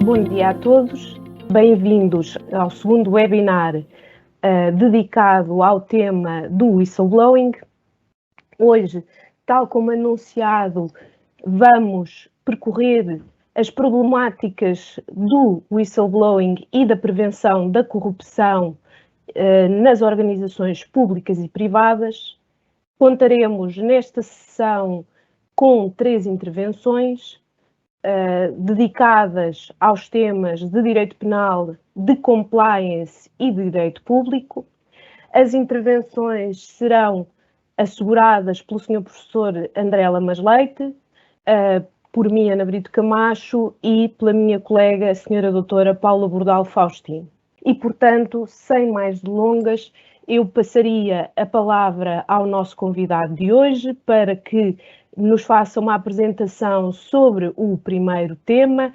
Bom dia a todos, bem-vindos ao segundo webinar dedicado ao tema do whistleblowing. Hoje, tal como anunciado, vamos percorrer as problemáticas do whistleblowing e da prevenção da corrupção nas organizações públicas e privadas. Contaremos nesta sessão com 3 intervenções dedicadas aos temas de direito penal, de compliance e de direito público. As intervenções serão asseguradas pelo Sr. Professor André Lamas Leite, por mim, Ana Brito Camacho, e pela minha colega, a Sra. Doutora Paula Bordal Faustino. E, portanto, sem mais delongas, eu passaria a palavra ao nosso convidado de hoje para que nos faça uma apresentação sobre o primeiro tema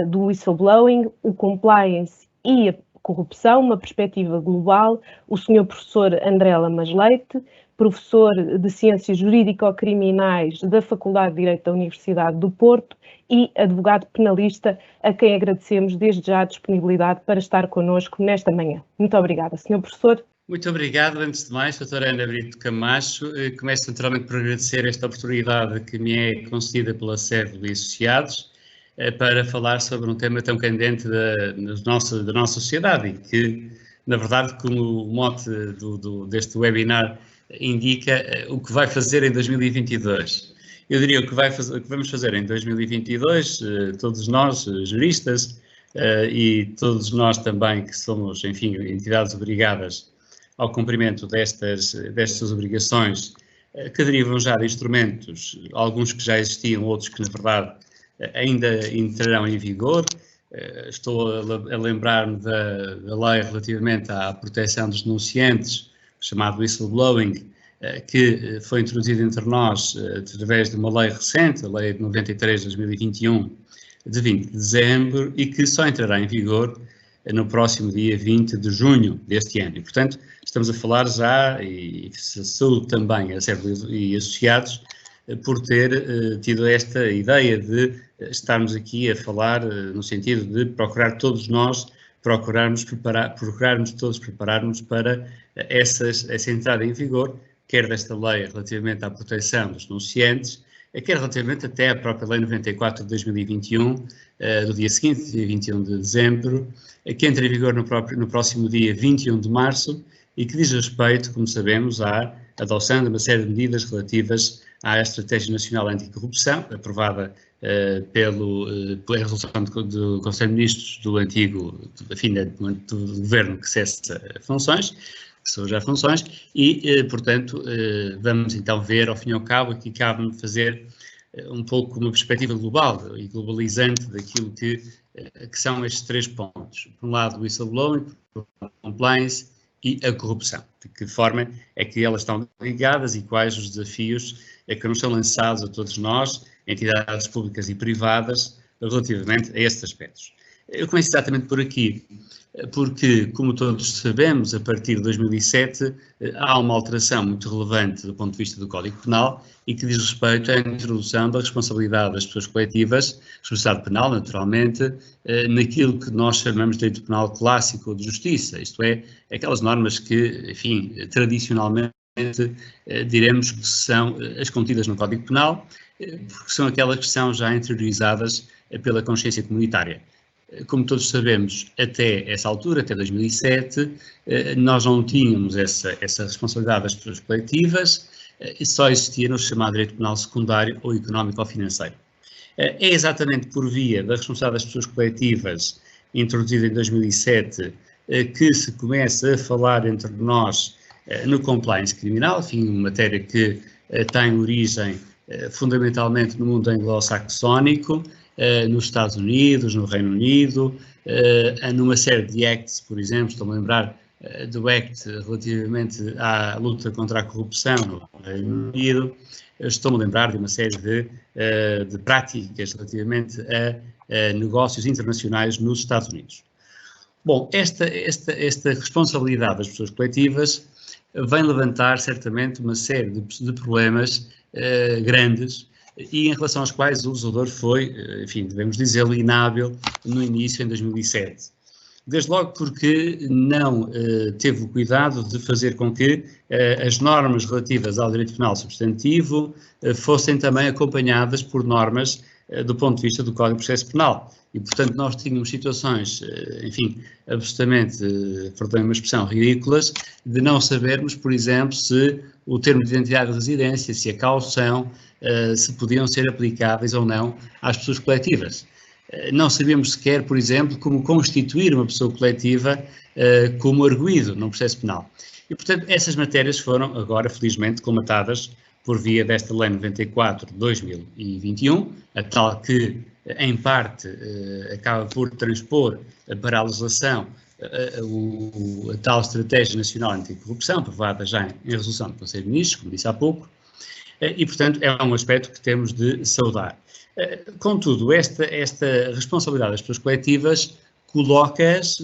do whistleblowing, o compliance e a corrupção, uma perspectiva global, o Sr. Professor André Lamas Leite, professor de Ciências Jurídico-Criminais da Faculdade de Direito da Universidade do Porto e advogado penalista, a quem agradecemos desde já a disponibilidade para estar connosco nesta manhã. Muito obrigada, Sr. Professor. Muito obrigado, antes de mais, doutora Ana Brito Camacho. Começo naturalmente por agradecer esta oportunidade que me é concedida pela SEV e Associados para falar sobre um tema tão candente da nossa sociedade e que, na verdade, como o mote deste webinar indica, o que vai fazer em 2022. Eu diria o que vamos fazer em 2022, todos nós, juristas, e todos nós também que somos, enfim, entidades obrigadas ao cumprimento destas obrigações, que derivam já de instrumentos, alguns que já existiam, outros que, na verdade, ainda entrarão em vigor. Estou a lembrar-me da lei relativamente à proteção dos denunciantes, chamado whistleblowing, que foi introduzida entre nós através de uma lei recente, a Lei 93 de 2021, de 20 de dezembro, e que só entrará em vigor no próximo dia 20 de junho deste ano. E, portanto, estamos a falar já, e saúdo também a SEV e Associados, por ter tido esta ideia de estarmos aqui a falar no sentido de procurar todos nós, procurarmos todos prepararmos para essa entrada em vigor, quer desta lei relativamente à proteção dos denunciantes, quer relativamente até à própria Lei 94 de 2021, do dia seguinte, dia 21 de dezembro, que entra em vigor no próximo dia 21 de março e que diz respeito, como sabemos, à adoção de uma série de medidas relativas à Estratégia Nacional Anticorrupção, aprovada pela resolução do Conselho de Ministros do antigo, enfim, do governo que cessa funções, que são já funções, e, portanto, vamos então ver, ao fim e ao cabo, aqui cabe-me fazer um pouco uma perspectiva global e globalizante daquilo que são estes 3 pontos. Por um lado, o whistleblowing, a compliance e a corrupção. De que forma é que elas estão ligadas e quais os desafios que nos são lançados a todos nós, entidades públicas e privadas, relativamente a estes aspectos. Eu começo exatamente por aqui, porque, como todos sabemos, a partir de 2007 há uma alteração muito relevante do ponto de vista do Código Penal e que diz respeito à introdução da responsabilidade das pessoas coletivas, responsabilidade penal, naturalmente, naquilo que nós chamamos de direito penal clássico ou de justiça, isto é, aquelas normas que, enfim, tradicionalmente diremos que são as contidas no Código Penal, porque são aquelas que são já interiorizadas pela consciência comunitária. Como todos sabemos, até essa altura, até 2007, nós não tínhamos essa responsabilidade das pessoas coletivas, só existia no chamado direito penal secundário ou económico ou financeiro. É exatamente por via da responsabilidade das pessoas coletivas, introduzida em 2007, que se começa a falar entre nós no compliance criminal, enfim, uma matéria que tem origem fundamentalmente no mundo anglo-saxónico, nos Estados Unidos, no Reino Unido, numa série de acts, por exemplo, estou a lembrar do act relativamente à luta contra a corrupção no Reino Unido, estou-me a lembrar de uma série de práticas relativamente a negócios internacionais nos Estados Unidos. Bom, esta responsabilidade das pessoas coletivas vem levantar certamente uma série de problemas grandes e em relação aos quais o legislador foi, enfim, devemos dizê-lo, inábil no início, em 2007. Desde logo porque não teve o cuidado de fazer com que as normas relativas ao direito penal substantivo fossem também acompanhadas por normas do ponto de vista do Código de Processo Penal. E, portanto, nós tínhamos situações, enfim, absolutamente, perdoem uma expressão, ridículas, de não sabermos, por exemplo, se o termo de identidade de residência, se a caução, se podiam ser aplicáveis ou não às pessoas coletivas. Não sabíamos sequer, por exemplo, como constituir uma pessoa coletiva como arguido num processo penal. E, portanto, essas matérias foram agora, felizmente, colmatadas por via desta Lei 94 de 2021, a tal que, em parte, acaba por transpor para a legislação a tal Estratégia Nacional Anticorrupção, aprovada já em resolução do Conselho de Ministros, como disse há pouco, e, portanto, é um aspecto que temos de saudar. Contudo, esta responsabilidade das pessoas coletivas colocas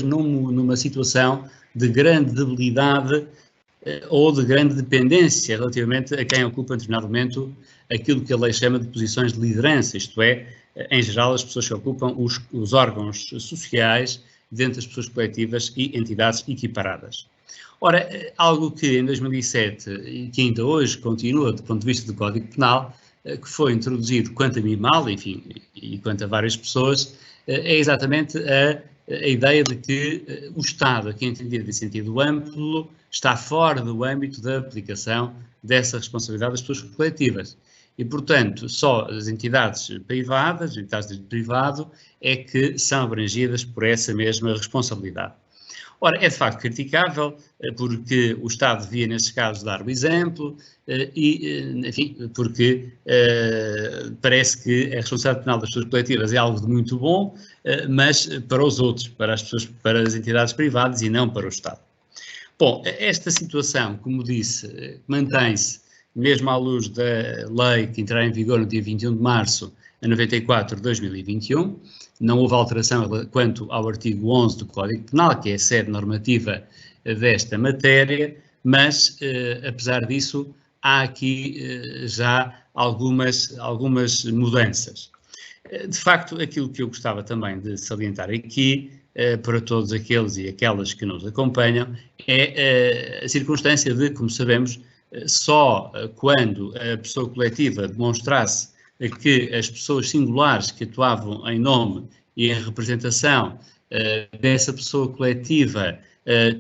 numa situação de grande debilidade ou de grande dependência relativamente a quem ocupa em determinado momento aquilo que a lei chama de posições de liderança, isto é, em geral, as pessoas que ocupam os órgãos sociais dentro das pessoas coletivas e entidades equiparadas. Ora, algo que em 2007 e que ainda hoje continua do ponto de vista do Código Penal, que foi introduzido quanto a mim mal, enfim, e quanto a várias pessoas, é exatamente a ideia de que o Estado, aqui entendido em sentido amplo, está fora do âmbito da aplicação dessa responsabilidade das pessoas coletivas. E, portanto, só as entidades privadas, entidades de privado, é que são abrangidas por essa mesma responsabilidade. Ora, é de facto criticável, porque o Estado devia, nestes casos, dar o exemplo e, enfim, porque parece que a responsabilidade penal das pessoas coletivas é algo de muito bom, mas para os outros, para as pessoas, para as entidades privadas e não para o Estado. Bom, esta situação, como disse, mantém-se mesmo à luz da lei que entrará em vigor no dia 21 de março a 94 de 2021, não houve alteração quanto ao artigo 11 do Código Penal, que é a sede normativa desta matéria, mas, apesar disso, há aqui já algumas mudanças. De facto, aquilo que eu gostava também de salientar aqui, para todos aqueles e aquelas que nos acompanham, é a circunstância de, como sabemos, só quando a pessoa coletiva demonstrasse que as pessoas singulares que atuavam em nome e em representação dessa pessoa coletiva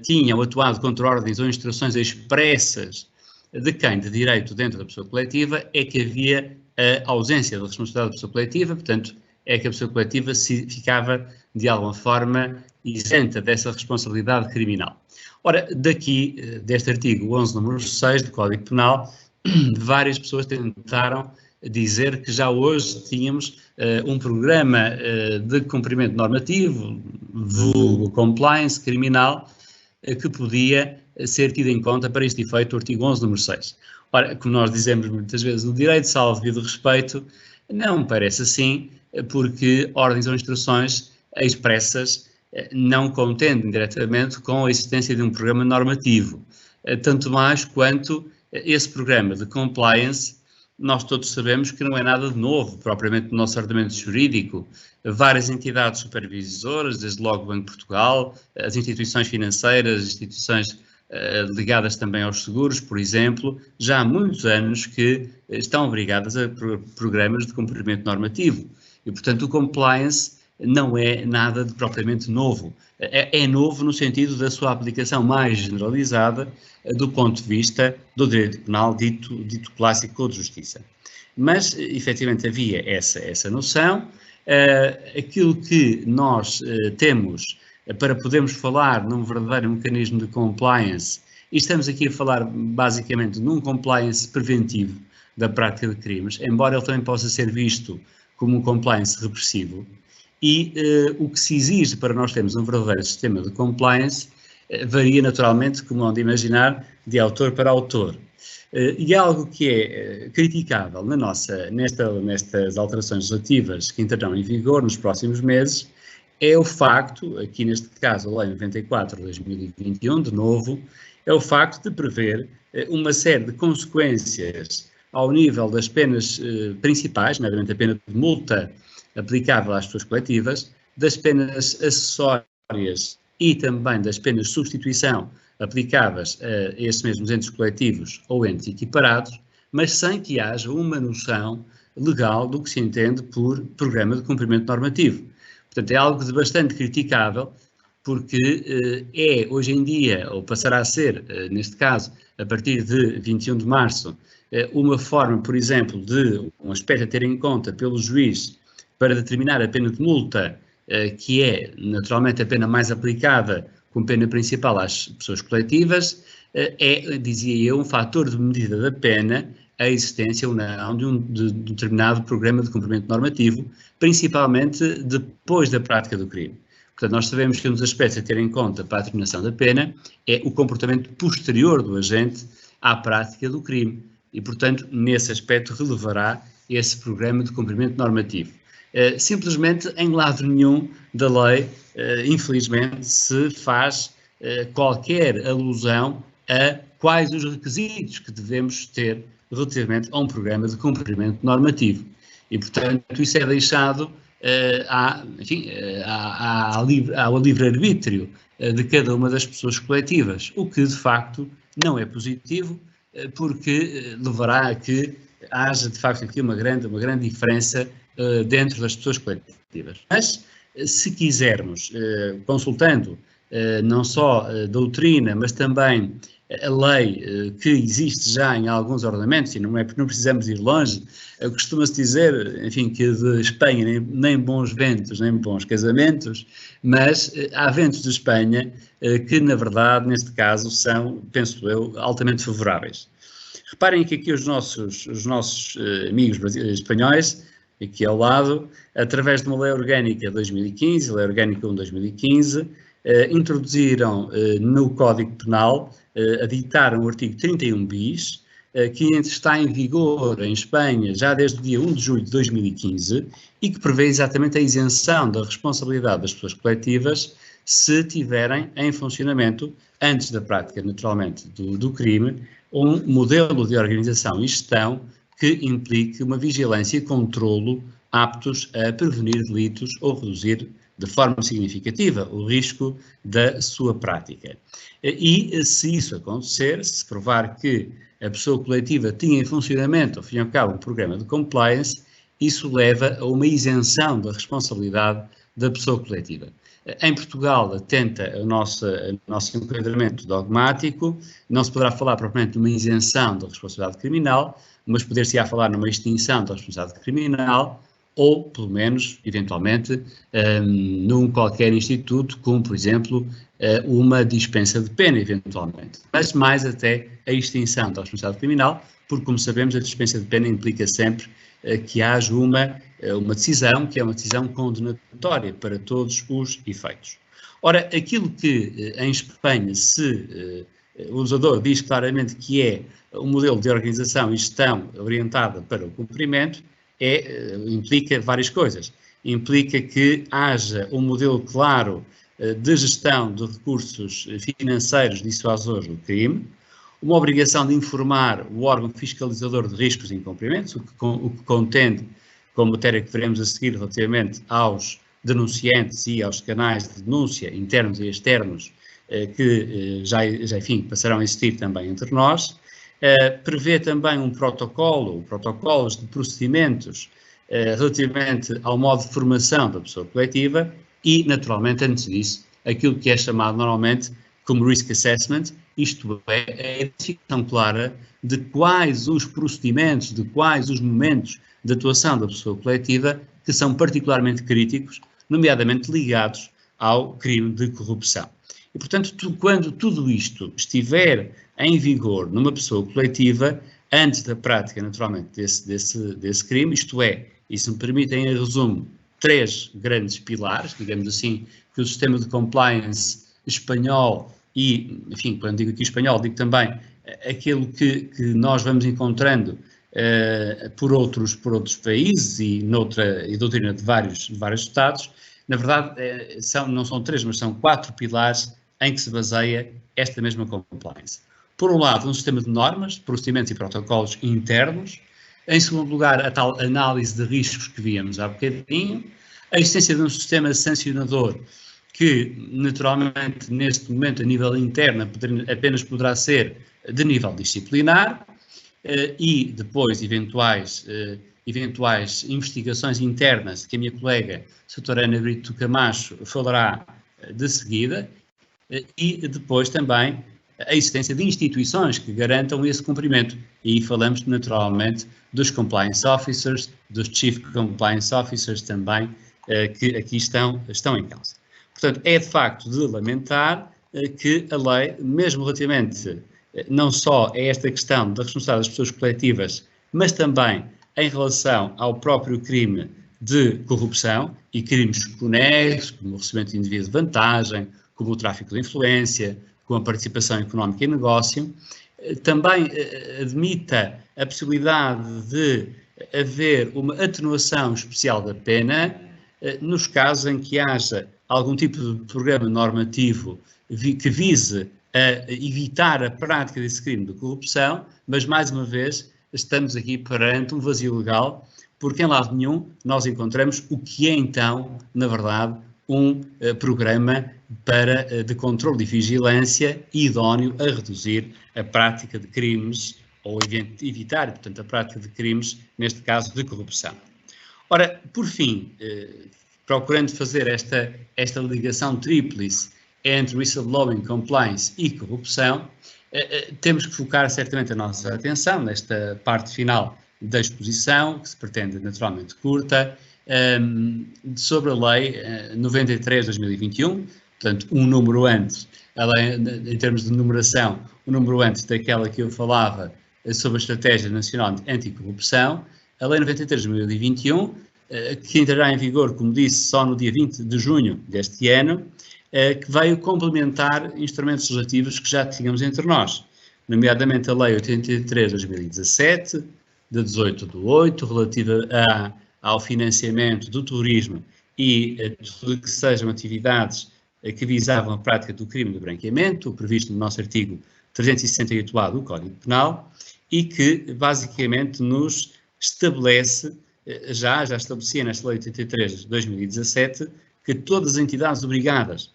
tinham atuado contra ordens ou instruções expressas de quem de direito dentro da pessoa coletiva, é que havia a ausência da responsabilidade da pessoa coletiva, portanto, é que a pessoa coletiva ficava, de alguma forma, isenta dessa responsabilidade criminal. Ora, daqui, deste artigo 11, número 6 do Código Penal, várias pessoas tentaram dizer que já hoje tínhamos um programa de cumprimento normativo, vulgo compliance criminal, que podia ser tido em conta para este efeito o artigo 11, número 6. Ora, como nós dizemos muitas vezes, o direito salvo devido respeito, não parece assim, porque ordens ou instruções expressas não contendem diretamente com a existência de um programa normativo, tanto mais quanto esse programa de compliance, nós todos sabemos que não é nada de novo, propriamente no nosso ordenamento jurídico. Várias entidades supervisoras, desde logo o Banco de Portugal, as instituições financeiras, as instituições ligadas também aos seguros, por exemplo, já há muitos anos que estão obrigadas a programas de cumprimento normativo. E, portanto, o compliance não é nada de propriamente novo. É novo no sentido da sua aplicação mais generalizada do ponto de vista do direito penal dito clássico ou de justiça. Mas, efetivamente, havia essa noção. Aquilo que nós temos para podermos falar num verdadeiro mecanismo de compliance, e estamos aqui a falar basicamente num compliance preventivo da prática de crimes, embora ele também possa ser visto como um compliance repressivo, e o que se exige para nós termos um verdadeiro sistema de compliance varia naturalmente, como hão de imaginar, de autor para autor. E algo que é criticável nestas alterações legislativas que entrarão em vigor nos próximos meses, é o facto, aqui neste caso a Lei 94 de 2021, de novo, é o facto de prever uma série de consequências ao nível das penas principais, nomeadamente a pena de multa aplicável às pessoas coletivas, das penas acessórias e também das penas de substituição aplicáveis a esses mesmos entes coletivos ou entes equiparados, mas sem que haja uma noção legal do que se entende por programa de cumprimento normativo. Portanto, é algo de bastante criticável, porque é, hoje em dia, ou passará a ser, neste caso, a partir de 21 de março, uma forma, por exemplo, de um aspecto a ter em conta pelo juiz para determinar a pena de multa, que é, naturalmente, a pena mais aplicada como pena principal às pessoas coletivas, é, dizia eu, um fator de medida da pena a existência ou não de um determinado programa de cumprimento normativo, principalmente depois da prática do crime. Portanto, nós sabemos que um dos aspectos a ter em conta para a determinação da pena é o comportamento posterior do agente à prática do crime e, portanto, nesse aspecto relevará esse programa de cumprimento normativo. Simplesmente, em lado nenhum da lei, infelizmente, se faz qualquer alusão a quais os requisitos que devemos ter relativamente a um programa de cumprimento normativo. E, portanto, isso é deixado ao livre-arbítrio de cada uma das pessoas coletivas, o que, de facto, não é positivo, porque levará a que haja, de facto, aqui uma grande diferença dentro das pessoas coletivas. Mas, se quisermos, consultando não só a doutrina, mas também a lei que existe já em alguns ordenamentos, e não é porque não precisamos ir longe, costuma-se dizer, enfim, que de Espanha nem bons ventos, nem bons casamentos, mas há ventos de Espanha que, na verdade, neste caso, são, penso eu, altamente favoráveis. Reparem que aqui os nossos amigos espanhóis, aqui ao lado, através de uma lei orgânica 2015, lei orgânica 1/2015, introduziram no Código Penal, aditaram o artigo 31 bis, que está em vigor em Espanha já desde o dia 1 de julho de 2015 e que prevê exatamente a isenção da responsabilidade das pessoas coletivas se tiverem em funcionamento, antes da prática, naturalmente, do crime, um modelo de organização e gestão que implique uma vigilância e controlo aptos a prevenir delitos ou reduzir de forma significativa o risco da sua prática. E se isso acontecer, se provar que a pessoa coletiva tinha em funcionamento, ao fim e ao cabo, um programa de compliance, isso leva a uma isenção da responsabilidade da pessoa coletiva. Em Portugal, atenta ao nosso enquadramento dogmático, não se poderá falar propriamente de uma isenção da responsabilidade criminal, mas poder-se-á falar numa extinção da responsabilidade criminal, ou, pelo menos, eventualmente, num qualquer instituto, como, por exemplo, uma dispensa de pena, eventualmente. Mas mais até a extinção da responsabilidade criminal, porque, como sabemos, a dispensa de pena implica sempre que haja uma decisão que é uma decisão condenatória para todos os efeitos. Ora, aquilo que em Espanha o legislador diz claramente que é um modelo de organização e gestão orientada para o cumprimento, implica várias coisas. Implica que haja um modelo claro de gestão de recursos financeiros dissuasores do crime, uma obrigação de informar o órgão fiscalizador de riscos e incumprimentos, o que contende com a matéria que veremos a seguir relativamente aos denunciantes e aos canais de denúncia internos e externos que já enfim, passarão a existir também entre nós. Prevê também protocolos de procedimentos relativamente ao modo de formação da pessoa coletiva e, naturalmente, antes disso, aquilo que é chamado normalmente como risk assessment, isto é, a identificação clara de quais os procedimentos, de quais os momentos de atuação da pessoa coletiva que são particularmente críticos, nomeadamente ligados ao crime de corrupção. E, portanto, quando tudo isto estiver em vigor numa pessoa coletiva, antes da prática, naturalmente, desse crime, isto é, e se me permitem, em resumo, 3 grandes pilares, digamos assim, que o sistema de compliance espanhol e, enfim, quando digo aqui espanhol, digo também aquilo que nós vamos encontrando por outros países e doutrina de vários Estados, na verdade, não são 3, mas são 4 pilares em que se baseia esta mesma compliance. Por um lado, um sistema de normas, procedimentos e protocolos internos. Em segundo lugar, a tal análise de riscos que víamos há bocadinho. A existência de um sistema sancionador que, naturalmente, neste momento, a nível interno, apenas poderá ser de nível disciplinar, e depois eventuais investigações internas que a minha colega, a doutora Ana Brito Camacho, falará de seguida, e depois também a existência de instituições que garantam esse cumprimento. E aí falamos, naturalmente, dos Compliance Officers, dos Chief Compliance Officers também, que aqui estão em causa. Portanto, é de facto de lamentar que a lei, mesmo relativamente não só a esta questão da responsabilidade das pessoas coletivas, mas também em relação ao próprio crime de corrupção e crimes conexos, como o recebimento de indevido de vantagem, como o tráfico de influência, como a participação económica em negócio, também admita a possibilidade de haver uma atenuação especial da pena nos casos em que haja algum tipo de programa normativo que vise a evitar a prática desse crime de corrupção, mas, mais uma vez, estamos aqui perante um vazio legal, porque em lado nenhum nós encontramos o que é então, na verdade, um programa de controle e vigilância idóneo a reduzir a prática de crimes ou evitar, portanto, a prática de crimes, neste caso, de corrupção. Ora, por fim, procurando fazer esta ligação tríplice entre whistleblowing, compliance e corrupção, temos que focar certamente a nossa atenção nesta parte final da exposição, que se pretende naturalmente curta, sobre a Lei 93/2021, portanto, um número antes, a lei, em termos de numeração, um número antes daquela que eu falava sobre a Estratégia Nacional Anticorrupção, a Lei 93/2021, que entrará em vigor, como disse, só no dia 20 de junho deste ano, que veio complementar instrumentos legislativos que já tínhamos entre nós, nomeadamente a Lei 83/2017, de 18/8, relativa ao financiamento do turismo e tudo que sejam atividades que visavam a prática do crime de branqueamento, previsto no nosso artigo 368A do Código Penal, e que basicamente nos estabelece, já estabelecia nesta Lei 83/2017, que todas as entidades obrigadas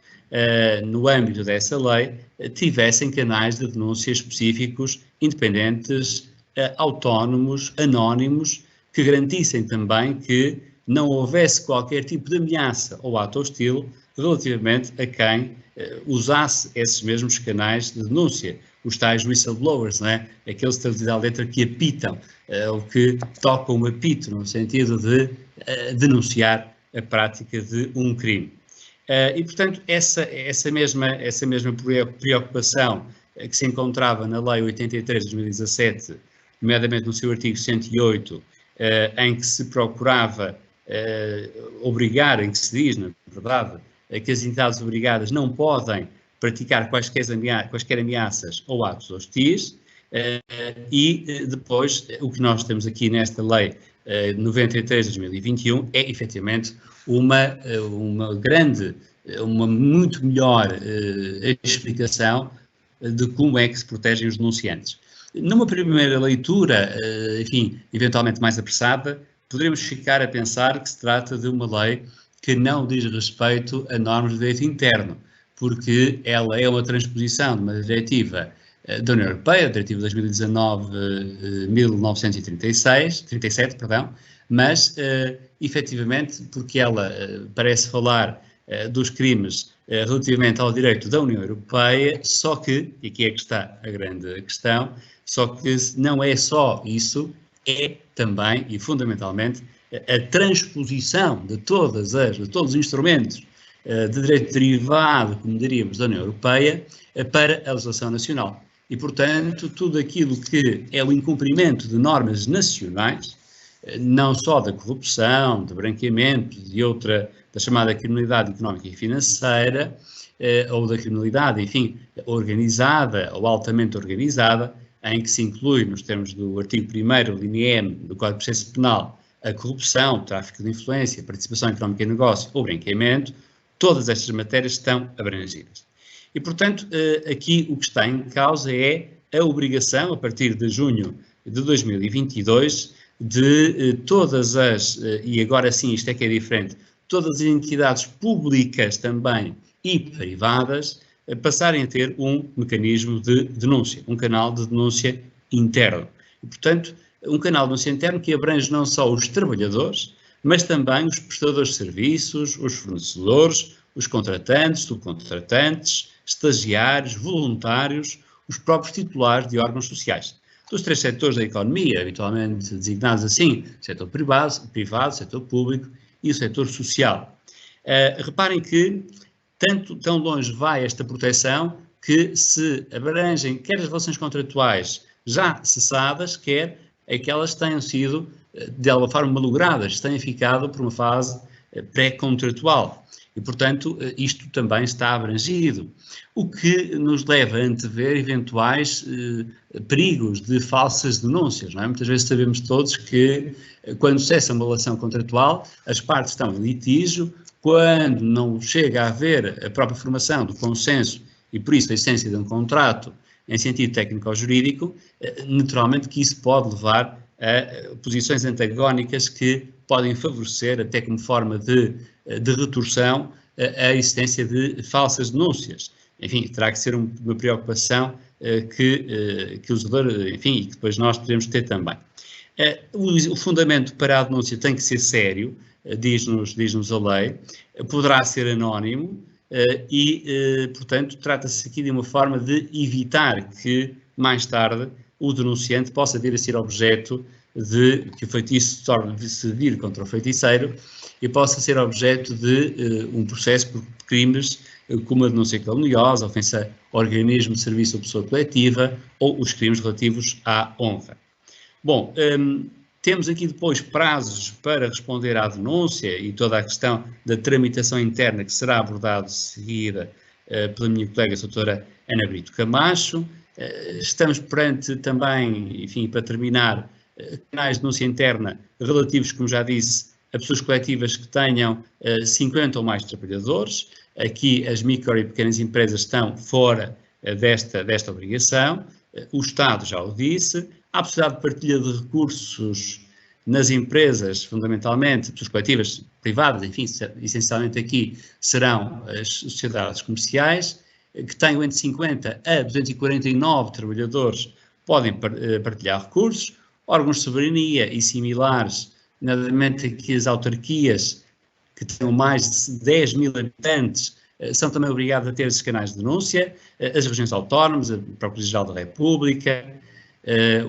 no âmbito dessa lei tivessem canais de denúncia específicos, independentes, autónomos, anónimos, que garantissem também que não houvesse qualquer tipo de ameaça ou ato hostil relativamente a quem usasse esses mesmos canais de denúncia, os tais whistleblowers, não é? Aqueles traduzidos à letra que apitam, ou que tocam um apito no sentido de denunciar a prática de um crime. E, portanto, essa mesma preocupação que se encontrava na Lei 83/2017, nomeadamente no seu artigo 108, em que se procurava obrigar, em que se diz, na verdade, que as entidades obrigadas não podem praticar quaisquer ameaças ou atos hostis, e depois o que nós temos aqui nesta Lei 93/2021 é efetivamente uma muito melhor explicação de como é que se protegem os denunciantes. Numa primeira leitura, enfim, eventualmente mais apressada, poderíamos ficar a pensar que se trata de uma lei que não diz respeito a normas de direito interno, porque ela é uma transposição de uma diretiva da União Europeia, a Diretiva 2019/1937, mas, efetivamente, porque ela parece falar dos crimes relativamente ao direito da União Europeia, só que, e aqui é que está a grande questão, só que não é só isso, é também e fundamentalmente a transposição de todos os instrumentos de direito derivado, como diríamos, da União Europeia, para a legislação nacional. E, portanto, tudo aquilo que é o incumprimento de normas nacionais, não só da corrupção, de branqueamento, da chamada criminalidade económica e financeira, ou da criminalidade, enfim, organizada ou altamente organizada, em que se inclui, nos termos do artigo 1º, linha M, do Código de Processo Penal, a corrupção, o tráfico de influência, a participação económica em negócio ou branqueamento, todas estas matérias estão abrangidas. E, portanto, aqui o que está em causa é a obrigação, a partir de junho de 2022, de todas as, e agora sim isto é que é diferente, todas as entidades públicas também e privadas passarem a ter um mecanismo de denúncia, um canal de denúncia interno. E, portanto, um canal de denúncia interno que abrange não só os trabalhadores, mas também os prestadores de serviços, os fornecedores, os contratantes, subcontratantes, estagiários, voluntários, os próprios titulares de órgãos sociais. Dos 3 setores da economia, habitualmente designados assim, setor privado, setor público e o setor social. Reparem que tão longe vai esta proteção que se abrangem quer as relações contratuais já cessadas, quer aquelas que tenham sido, de alguma forma, malogradas, tenham ficado por uma fase pré-contratual. E, portanto, isto também está abrangido, o que nos leva a antever eventuais perigos de falsas denúncias, não é? Muitas vezes sabemos todos que, quando cessa uma relação contratual, as partes estão em litígio, quando não chega a haver a própria formação do consenso e, por isso, a essência de um contrato em sentido técnico ou jurídico, naturalmente que isso pode levar a posições antagónicas que podem favorecer, até como forma de retorção, a existência de falsas denúncias. Enfim, terá que ser uma preocupação que o usador, enfim, e que depois nós podemos ter também. O fundamento para a denúncia tem que ser sério, diz-nos a lei, poderá ser anónimo e, portanto, trata-se aqui de uma forma de evitar que, mais tarde, o denunciante possa vir a ser objeto de que o feitiço se vir contra o feiticeiro e possa ser objeto de um processo por crimes como a denúncia caluniosa, ofensa ao organismo de serviço ou pessoa coletiva ou os crimes relativos à honra. Bom, temos aqui depois prazos para responder à denúncia e toda a questão da tramitação interna que será abordada de seguida pela minha colega a doutora Ana Brito Camacho. Estamos perante também, enfim, para terminar, canais de denúncia interna relativos, como já disse, a pessoas coletivas que tenham 50 ou mais trabalhadores. Aqui as micro e pequenas empresas estão fora desta obrigação. O Estado já o disse. Há a possibilidade de partilha de recursos nas empresas, fundamentalmente, pessoas coletivas privadas, enfim, essencialmente aqui serão as sociedades comerciais, que tenham entre 50 a 249 trabalhadores, podem partilhar recursos, órgãos de soberania e similares, nomeadamente aqui as autarquias, que tenham mais de 10 mil habitantes, são também obrigados a ter esses canais de denúncia, as regiões autónomas, a Procuradoria-Geral da República,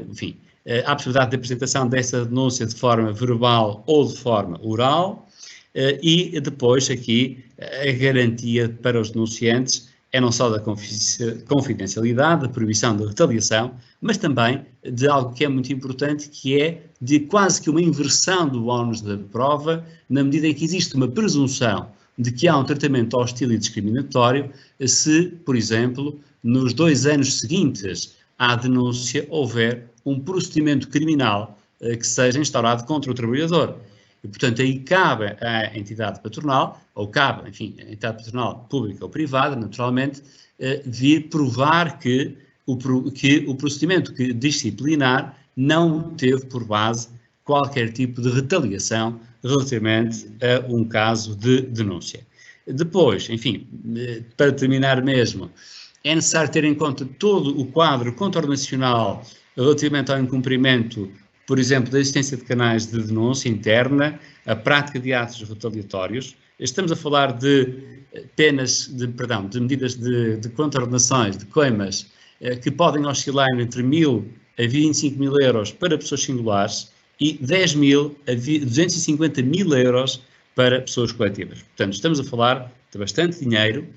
enfim, há a possibilidade de apresentação dessa denúncia de forma verbal ou de forma oral, e depois aqui a garantia para os denunciantes é não só da confidencialidade, da proibição de retaliação, mas também de algo que é muito importante, que é de quase que uma inversão do ónus da prova, na medida em que existe uma presunção de que há um tratamento hostil e discriminatório, se, por exemplo, nos 2 anos seguintes à denúncia houver um procedimento criminal que seja instaurado contra o trabalhador. E, portanto, aí cabe à entidade patronal, ou cabe, enfim, à entidade patronal pública ou privada, naturalmente, vir provar que o procedimento disciplinar não teve por base qualquer tipo de retaliação relativamente a um caso de denúncia. Depois, enfim, para terminar mesmo, é necessário ter em conta todo o quadro contornacional relativamente ao incumprimento, por exemplo, da existência de canais de denúncia interna, a prática de atos retaliatórios. Estamos a falar de de medidas de contornações, de coimas, que podem oscilar entre 1.000 a 25.000 euros para pessoas singulares e 10.000 a 250.000 euros para pessoas coletivas. Portanto, estamos a falar de bastante dinheiro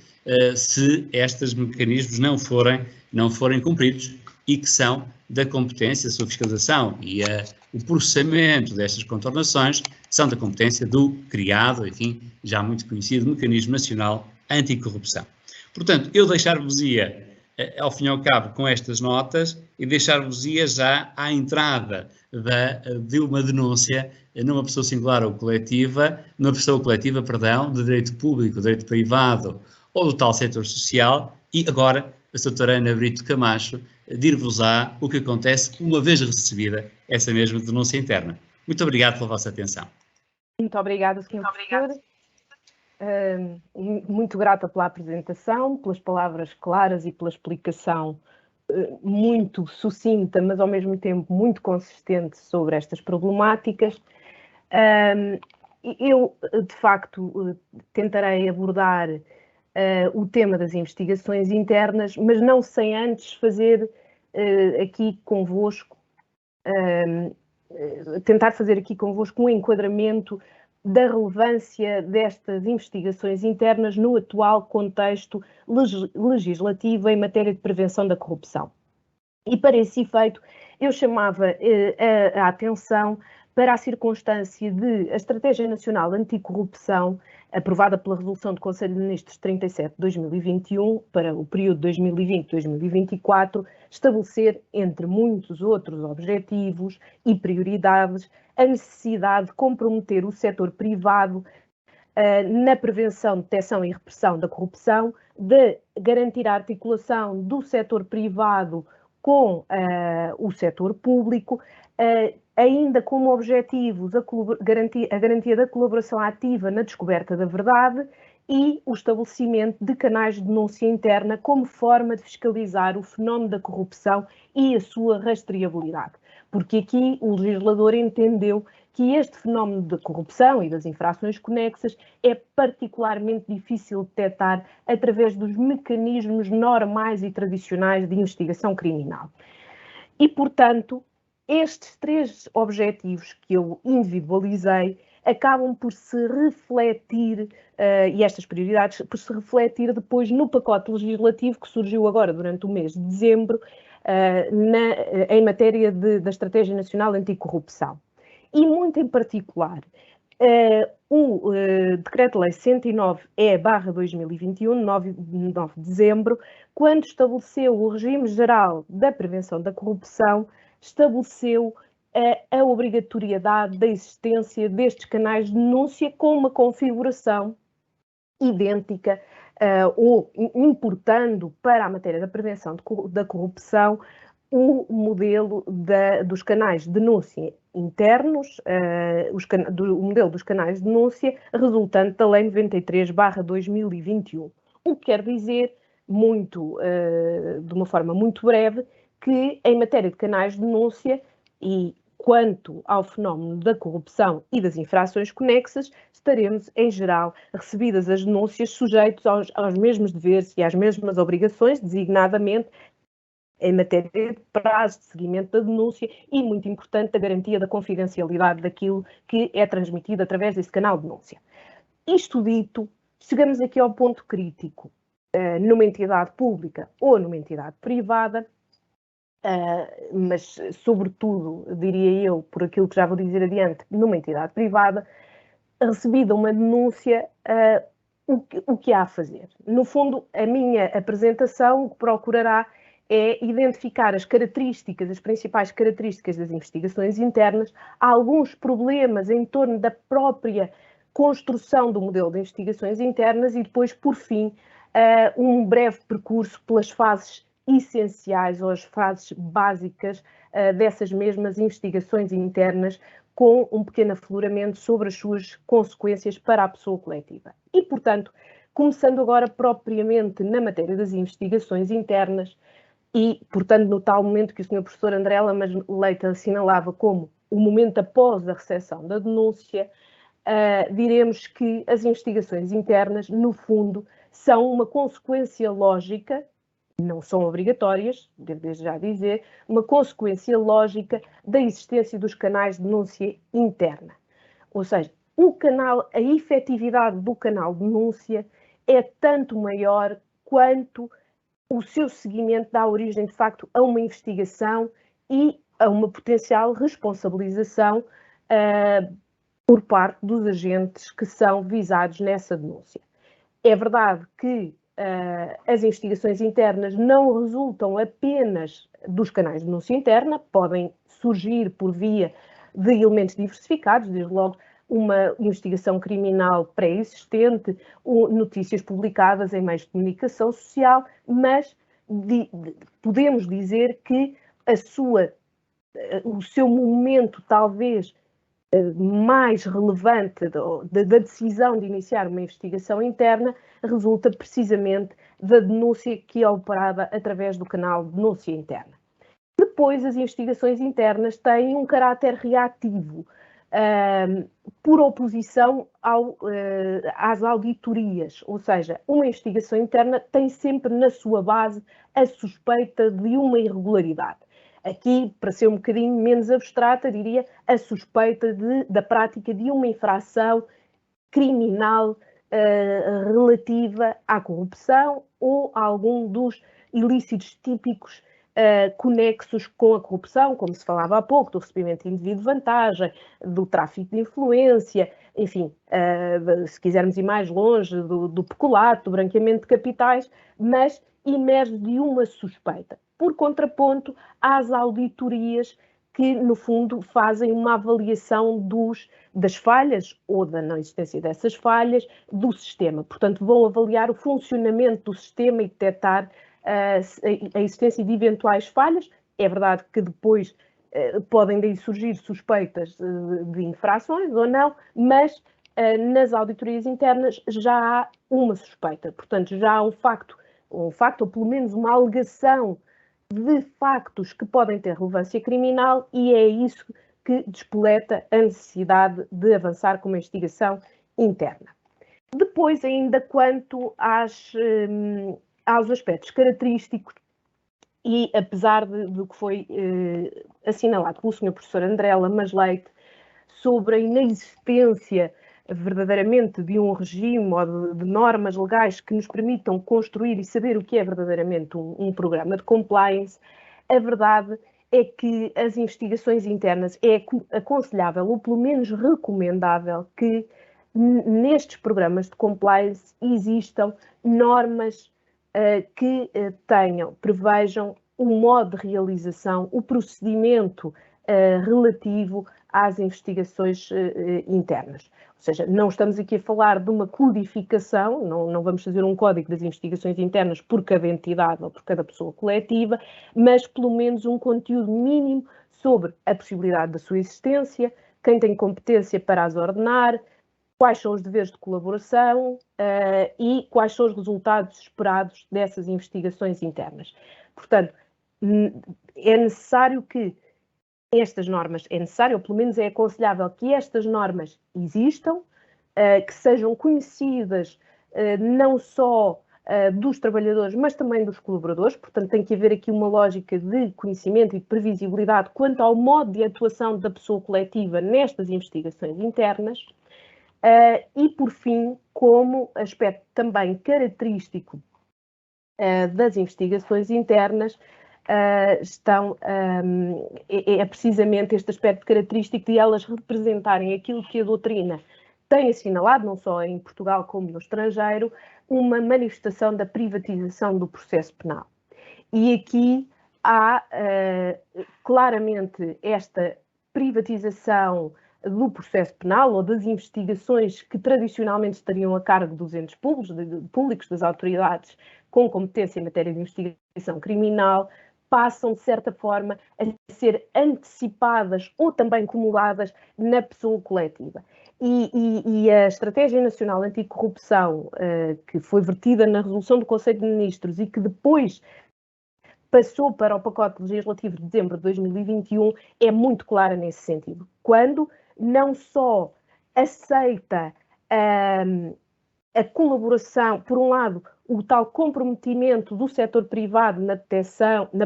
se estes mecanismos não forem cumpridos e que são da competência, a sua fiscalização e o processamento destas contornações são da competência do criado, enfim, já muito conhecido Mecanismo Nacional Anticorrupção. Portanto, eu deixar-vos-ia, ao fim e ao cabo, com estas notas e deixar-vos-ia já à entrada de uma denúncia numa pessoa singular ou coletiva, de direito público, direito privado ou do tal setor social e agora a doutora Ana Brito Camacho, dir-vos-á o que acontece uma vez recebida essa mesma denúncia interna. Muito obrigado pela vossa atenção. Muito obrigada, Sr. Professor. Muito grata pela apresentação, pelas palavras claras e pela explicação muito sucinta, mas ao mesmo tempo muito consistente sobre estas problemáticas. Eu, de facto, tentarei abordar o tema das investigações internas, mas não sem antes fazer aqui convosco, tentar fazer aqui convosco um enquadramento da relevância destas investigações internas no atual contexto legislativo em matéria de prevenção da corrupção. E para esse efeito, eu chamava a atenção para a circunstância de a Estratégia Nacional Anticorrupção, aprovada pela Resolução do Conselho de Ministros 37/2021, para o período 2020-2024, estabelecer, entre muitos outros objetivos e prioridades, a necessidade de comprometer o setor privado na prevenção, detecção e repressão da corrupção, de garantir a articulação do setor privado com o setor público, ainda como objetivos a garantia da colaboração ativa na descoberta da verdade e o estabelecimento de canais de denúncia interna como forma de fiscalizar o fenómeno da corrupção e a sua rastreabilidade. Porque aqui o legislador entendeu que este fenómeno da corrupção e das infrações conexas é particularmente difícil de detectar através dos mecanismos normais e tradicionais de investigação criminal. E, portanto, estes três objetivos que eu individualizei acabam por se refletir, e estas prioridades, por se refletir depois no pacote legislativo que surgiu agora durante o mês de dezembro, em matéria da Estratégia Nacional Anticorrupção. E muito em particular, o Decreto-Lei 109/2021, 9 de dezembro, quando estabeleceu o regime geral da prevenção da corrupção, estabeleceu a obrigatoriedade da existência destes canais de denúncia com uma configuração idêntica ou importando para a matéria da prevenção da corrupção o modelo dos canais de denúncia internos, o modelo dos canais de denúncia resultante da Lei 93/2021. O que quer dizer, de uma forma muito breve, que em matéria de canais de denúncia e quanto ao fenómeno da corrupção e das infrações conexas, estaremos, em geral, recebidas as denúncias sujeitos aos mesmos deveres e às mesmas obrigações, designadamente em matéria de prazo de seguimento da denúncia e, muito importante, a garantia da confidencialidade daquilo que é transmitido através desse canal de denúncia. Isto dito, chegamos aqui ao ponto crítico. Numa entidade pública ou numa entidade privada, mas, sobretudo, diria eu, por aquilo que já vou dizer adiante, numa entidade privada, recebida uma denúncia, o que há a fazer? No fundo, a minha apresentação o que procurará é identificar as principais características das investigações internas, alguns problemas em torno da própria construção do modelo de investigações internas e depois, por fim, um breve percurso pelas fases essenciais ou as fases básicas dessas mesmas investigações internas, com um pequeno afloramento sobre as suas consequências para a pessoa coletiva. E, portanto, começando agora propriamente na matéria das investigações internas e, portanto, no tal momento que o Sr. Professor André Lamas Leite assinalava como o momento após a recepção da denúncia, diremos que as investigações internas, no fundo, são uma consequência lógica, não são obrigatórias, devo desde já dizer, uma consequência lógica da existência dos canais de denúncia interna. Ou seja, a efetividade do canal de denúncia é tanto maior quanto o seu seguimento dá origem, de facto, a uma investigação e a uma potencial responsabilização por parte dos agentes que são visados nessa denúncia. É verdade que as investigações internas não resultam apenas dos canais de denúncia interna, podem surgir por via de elementos diversificados, desde logo uma investigação criminal pré-existente, notícias publicadas em meios de comunicação social, mas podemos dizer que o seu momento talvez mais relevante da decisão de iniciar uma investigação interna resulta precisamente da denúncia que é operada através do canal de denúncia interna. Depois, as investigações internas têm um caráter reativo, por oposição às auditorias, ou seja, uma investigação interna tem sempre na sua base a suspeita de uma irregularidade. Aqui, para ser um bocadinho menos abstrata, diria a suspeita da prática de uma infração criminal relativa à corrupção ou a algum dos ilícitos típicos conexos com a corrupção, como se falava há pouco, do recebimento indevido de vantagem, do tráfico de influência, enfim, se quisermos ir mais longe, do peculato, do branqueamento de capitais, mas emerge de uma suspeita. Por contraponto às auditorias que, no fundo, fazem uma avaliação das falhas ou da não existência dessas falhas do sistema. Portanto, vão avaliar o funcionamento do sistema e detectar a existência de eventuais falhas. É verdade que depois podem daí surgir suspeitas de infrações ou não, mas nas auditorias internas já há uma suspeita. Portanto, já há um facto, ou pelo menos uma alegação de factos que podem ter relevância criminal, e é isso que despoleta a necessidade de avançar com uma investigação interna. Depois, ainda quanto aos aspectos característicos, e apesar do que foi assinalado pelo Sr. Professor André Lamas Leite sobre a inexistência verdadeiramente de um regime ou de normas legais que nos permitam construir e saber o que é verdadeiramente um programa de compliance, a verdade é que as investigações internas é aconselhável, ou pelo menos recomendável, que nestes programas de compliance existam normas que prevejam o modo de realização, o procedimento relativo às investigações internas. Ou seja, não estamos aqui a falar de uma codificação, não vamos fazer um código das investigações internas por cada entidade ou por cada pessoa coletiva, mas pelo menos um conteúdo mínimo sobre a possibilidade da sua existência, quem tem competência para as ordenar, quais são os deveres de colaboração e quais são os resultados esperados dessas investigações internas. Portanto, é necessário que estas normas, ou pelo menos é aconselhável que estas normas existam, que sejam conhecidas não só dos trabalhadores, mas também dos colaboradores. Portanto, tem que haver aqui uma lógica de conhecimento e de previsibilidade quanto ao modo de atuação da pessoa coletiva nestas investigações internas. E, por fim, como aspecto também característico das investigações internas, é precisamente este aspecto característico de elas representarem aquilo que a doutrina tem assinalado, não só em Portugal como no estrangeiro, uma manifestação da privatização do processo penal. E aqui há claramente esta privatização do processo penal ou das investigações que tradicionalmente estariam a cargo dos entes públicos, das autoridades com competência em matéria de investigação criminal, passam, de certa forma, a ser antecipadas ou também acumuladas na pessoa coletiva. E a Estratégia Nacional Anticorrupção, que foi vertida na resolução do Conselho de Ministros e que depois passou para o pacote legislativo de dezembro de 2021, é muito clara nesse sentido. Quando não só aceita a colaboração, por um lado, o tal comprometimento do setor privado na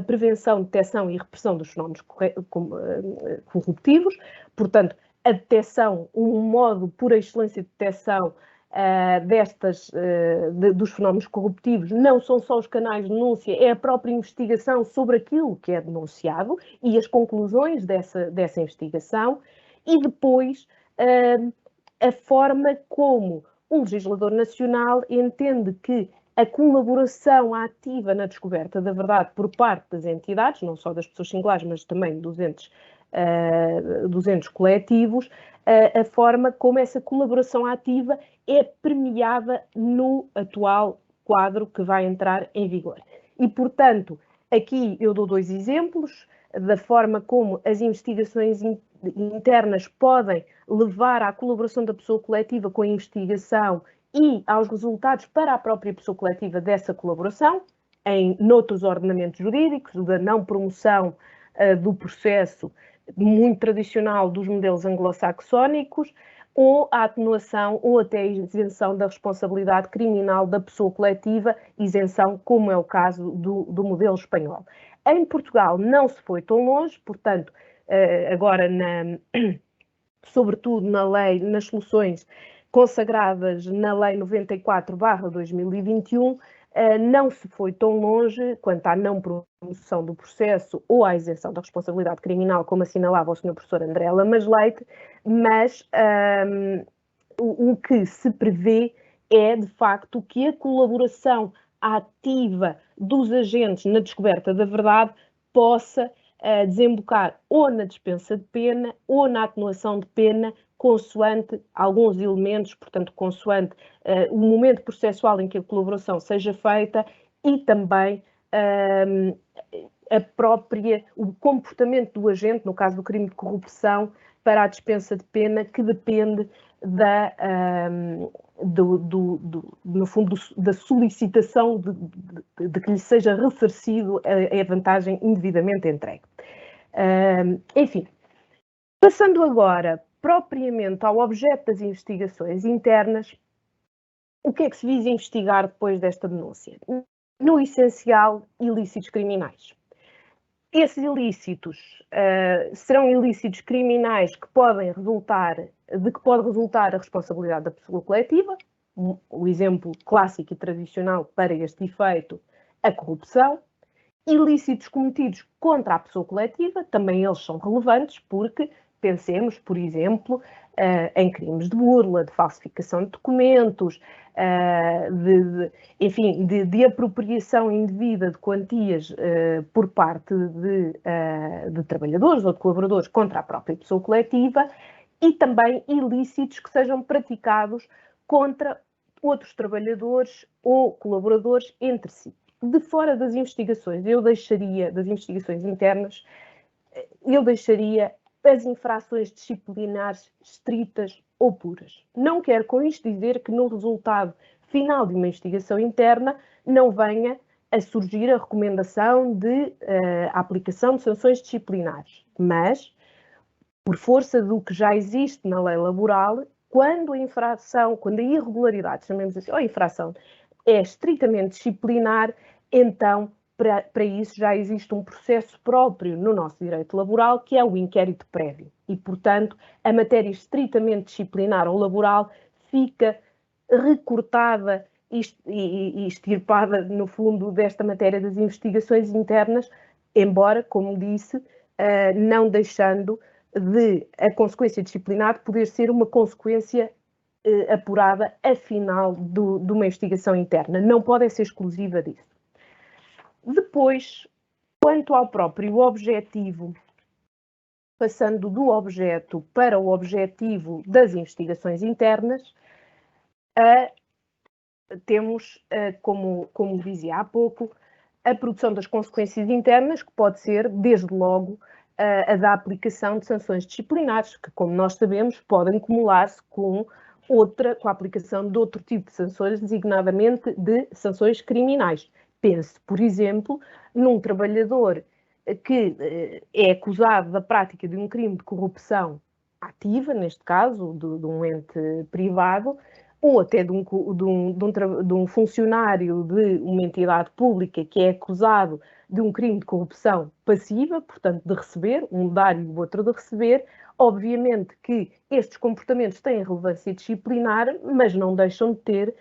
prevenção, detecção e repressão dos fenómenos corruptivos, portanto, a detecção, um modo por excelência de detecção dos fenómenos corruptivos, não são só os canais de denúncia, é a própria investigação sobre aquilo que é denunciado e as conclusões dessa investigação, e depois a forma como o legislador nacional entende que a colaboração ativa na descoberta da verdade por parte das entidades, não só das pessoas singulares, mas também dos entes coletivos, a forma como essa colaboração ativa é premiada no atual quadro que vai entrar em vigor. E, portanto, aqui eu dou 2 exemplos da forma como as investigações internas podem levar à colaboração da pessoa coletiva com a investigação e aos resultados para a própria pessoa coletiva dessa colaboração, noutros ordenamentos jurídicos, da não promoção do processo muito tradicional dos modelos anglo-saxónicos, ou a atenuação ou até a isenção da responsabilidade criminal da pessoa coletiva, isenção como é o caso do modelo espanhol. Em Portugal não se foi tão longe, portanto, agora, sobretudo na lei, nas soluções consagradas na Lei 94/2021, não se foi tão longe quanto à não promoção do processo ou à isenção da responsabilidade criminal, como assinalava o Sr. Professor André Lamas Leite, mas o que se prevê é, de facto, que a colaboração ativa dos agentes na descoberta da verdade possa desembocar ou na dispensa de pena ou na atenuação de pena, consoante alguns elementos, portanto, consoante o momento processual em que a colaboração seja feita e também o comportamento do agente, no caso do crime de corrupção, para a dispensa de pena, que depende no fundo, da solicitação de que lhe seja ressarcido a vantagem indevidamente entregue. Enfim, passando agora propriamente ao objeto das investigações internas, o que é que se visa investigar depois desta denúncia? No essencial, ilícitos criminais. Esses ilícitos serão ilícitos criminais de que pode resultar a responsabilidade da pessoa coletiva, o exemplo clássico e tradicional para este efeito, a corrupção. Ilícitos cometidos contra a pessoa coletiva, também eles são relevantes, porque pensemos, por exemplo, em crimes de burla, de falsificação de documentos, de apropriação indevida de quantias por parte de trabalhadores ou de colaboradores contra a própria pessoa coletiva, e também ilícitos que sejam praticados contra outros trabalhadores ou colaboradores entre si. De fora das investigações, das investigações internas, eu deixaria as infrações disciplinares estritas ou puras. Não quero com isto dizer que no resultado final de uma investigação interna não venha a surgir a recomendação de aplicação de sanções disciplinares, mas, por força do que já existe na lei laboral, quando a irregularidade, chamemos assim, ou infração, é estritamente disciplinar, então, para isso já existe um processo próprio no nosso direito laboral, que é o inquérito prévio. E, portanto, a matéria estritamente disciplinar ou laboral fica recortada e extirpada, no fundo, desta matéria das investigações internas, embora, como disse, não deixando de a consequência disciplinar poder ser uma consequência apurada a final de uma investigação interna. Não pode ser exclusiva disso. Depois, quanto ao próprio objetivo, passando do objeto para o objetivo das investigações internas, temos, como dizia há pouco, a produção das consequências internas, que pode ser, desde logo, a da aplicação de sanções disciplinares, que, como nós sabemos, podem acumular-se com a aplicação de outro tipo de sanções, designadamente de sanções criminais. Pense, por exemplo, num trabalhador que é acusado da prática de um crime de corrupção ativa, neste caso, de um ente privado, ou até de um funcionário de uma entidade pública que é acusado de um crime de corrupção passiva, portanto, de receber, um dar e o outro de receber. Obviamente que estes comportamentos têm relevância disciplinar, mas não deixam de ter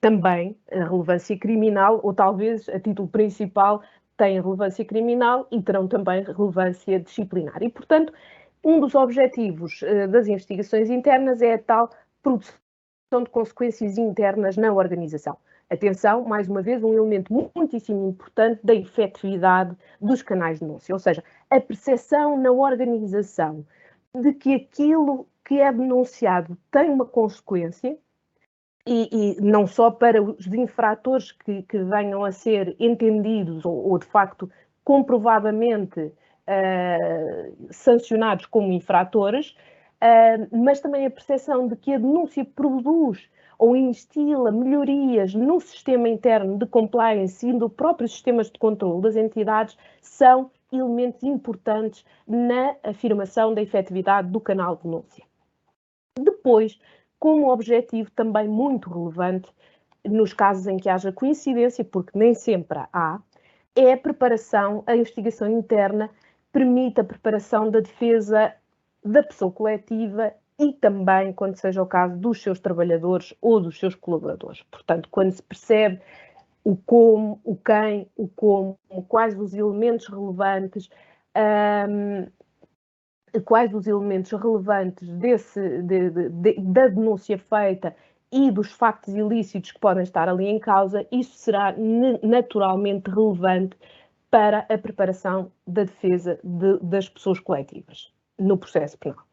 também a relevância criminal, ou talvez a título principal têm relevância criminal e terão também relevância disciplinar. E, portanto, um dos objetivos das investigações internas é a tal produção de consequências internas na organização. Atenção, mais uma vez, um elemento muitíssimo importante da efetividade dos canais de denúncia, ou seja, a percepção na organização de que aquilo que é denunciado tem uma consequência e não só para os infratores que venham a ser entendidos ou de facto comprovadamente sancionados como infratores, mas também a percepção de que a denúncia produz ou instila melhorias no sistema interno de compliance e no próprio sistemas de controle das entidades são elementos importantes na afirmação da efetividade do canal de denúncia. Depois, como objetivo também muito relevante, nos casos em que haja coincidência, porque nem sempre há, é a preparação, a investigação interna permite a preparação da defesa da pessoa coletiva e também, quando seja o caso, dos seus trabalhadores ou dos seus colaboradores. Portanto, quando se percebe o como, o quem, o como, quais os elementos relevantes, da denúncia feita e dos factos ilícitos que podem estar ali em causa, isso será naturalmente relevante para a preparação da defesa das pessoas coletivas no processo penal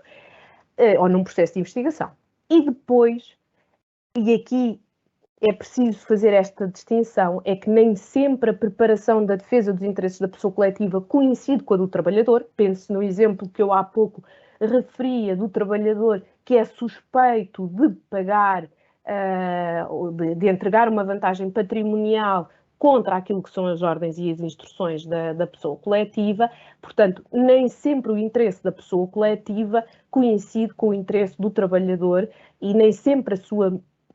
ou num processo de investigação. E depois, e aqui é preciso fazer esta distinção, é que nem sempre a preparação da defesa dos interesses da pessoa coletiva coincide com a do trabalhador. Pense no exemplo que eu há pouco referia do trabalhador que é suspeito de pagar, de entregar uma vantagem patrimonial contra aquilo que são as ordens e as instruções da pessoa coletiva. Portanto, nem sempre o interesse da pessoa coletiva coincide com o interesse do trabalhador e nem sempre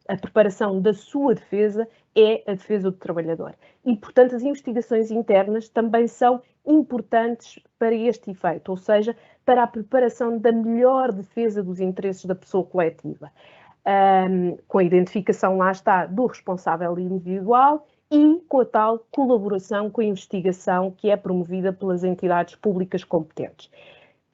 a preparação da sua defesa é a defesa do trabalhador. E, portanto, as investigações internas também são importantes para este efeito, ou seja, para a preparação da melhor defesa dos interesses da pessoa coletiva, com a identificação, lá está, do responsável individual e com a tal colaboração com a investigação que é promovida pelas entidades públicas competentes.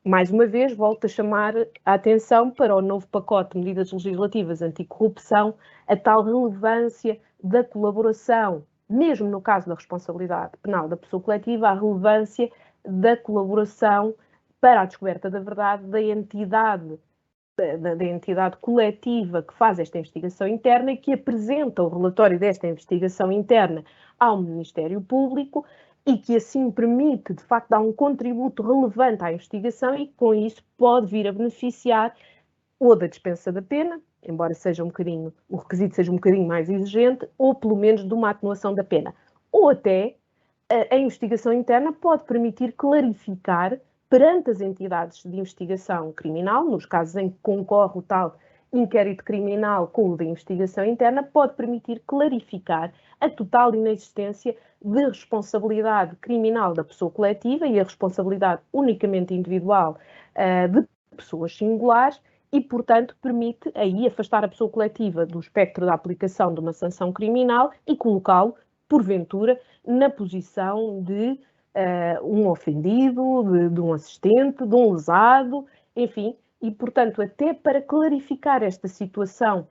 Mais uma vez, volto a chamar a atenção para o novo pacote de medidas legislativas anticorrupção, a tal relevância da colaboração, mesmo no caso da responsabilidade penal da pessoa coletiva, a relevância da colaboração para a descoberta da verdade da entidade coletiva que faz esta investigação interna e que apresenta o relatório desta investigação interna ao Ministério Público e que assim permite, de facto, dar um contributo relevante à investigação e com isso pode vir a beneficiar ou da dispensa da pena, embora seja o requisito seja um bocadinho mais exigente, ou pelo menos de uma atenuação da pena. Ou até a investigação interna pode permitir clarificar perante as entidades de investigação criminal, nos casos em que concorre o tal inquérito criminal com o de investigação interna, pode permitir clarificar a total inexistência de responsabilidade criminal da pessoa coletiva e a responsabilidade unicamente individual de pessoas singulares e, portanto, permite aí afastar a pessoa coletiva do espectro da aplicação de uma sanção criminal e colocá-lo, porventura, na posição de um ofendido, de um assistente, de um lesado, enfim, e, portanto, até para clarificar esta situação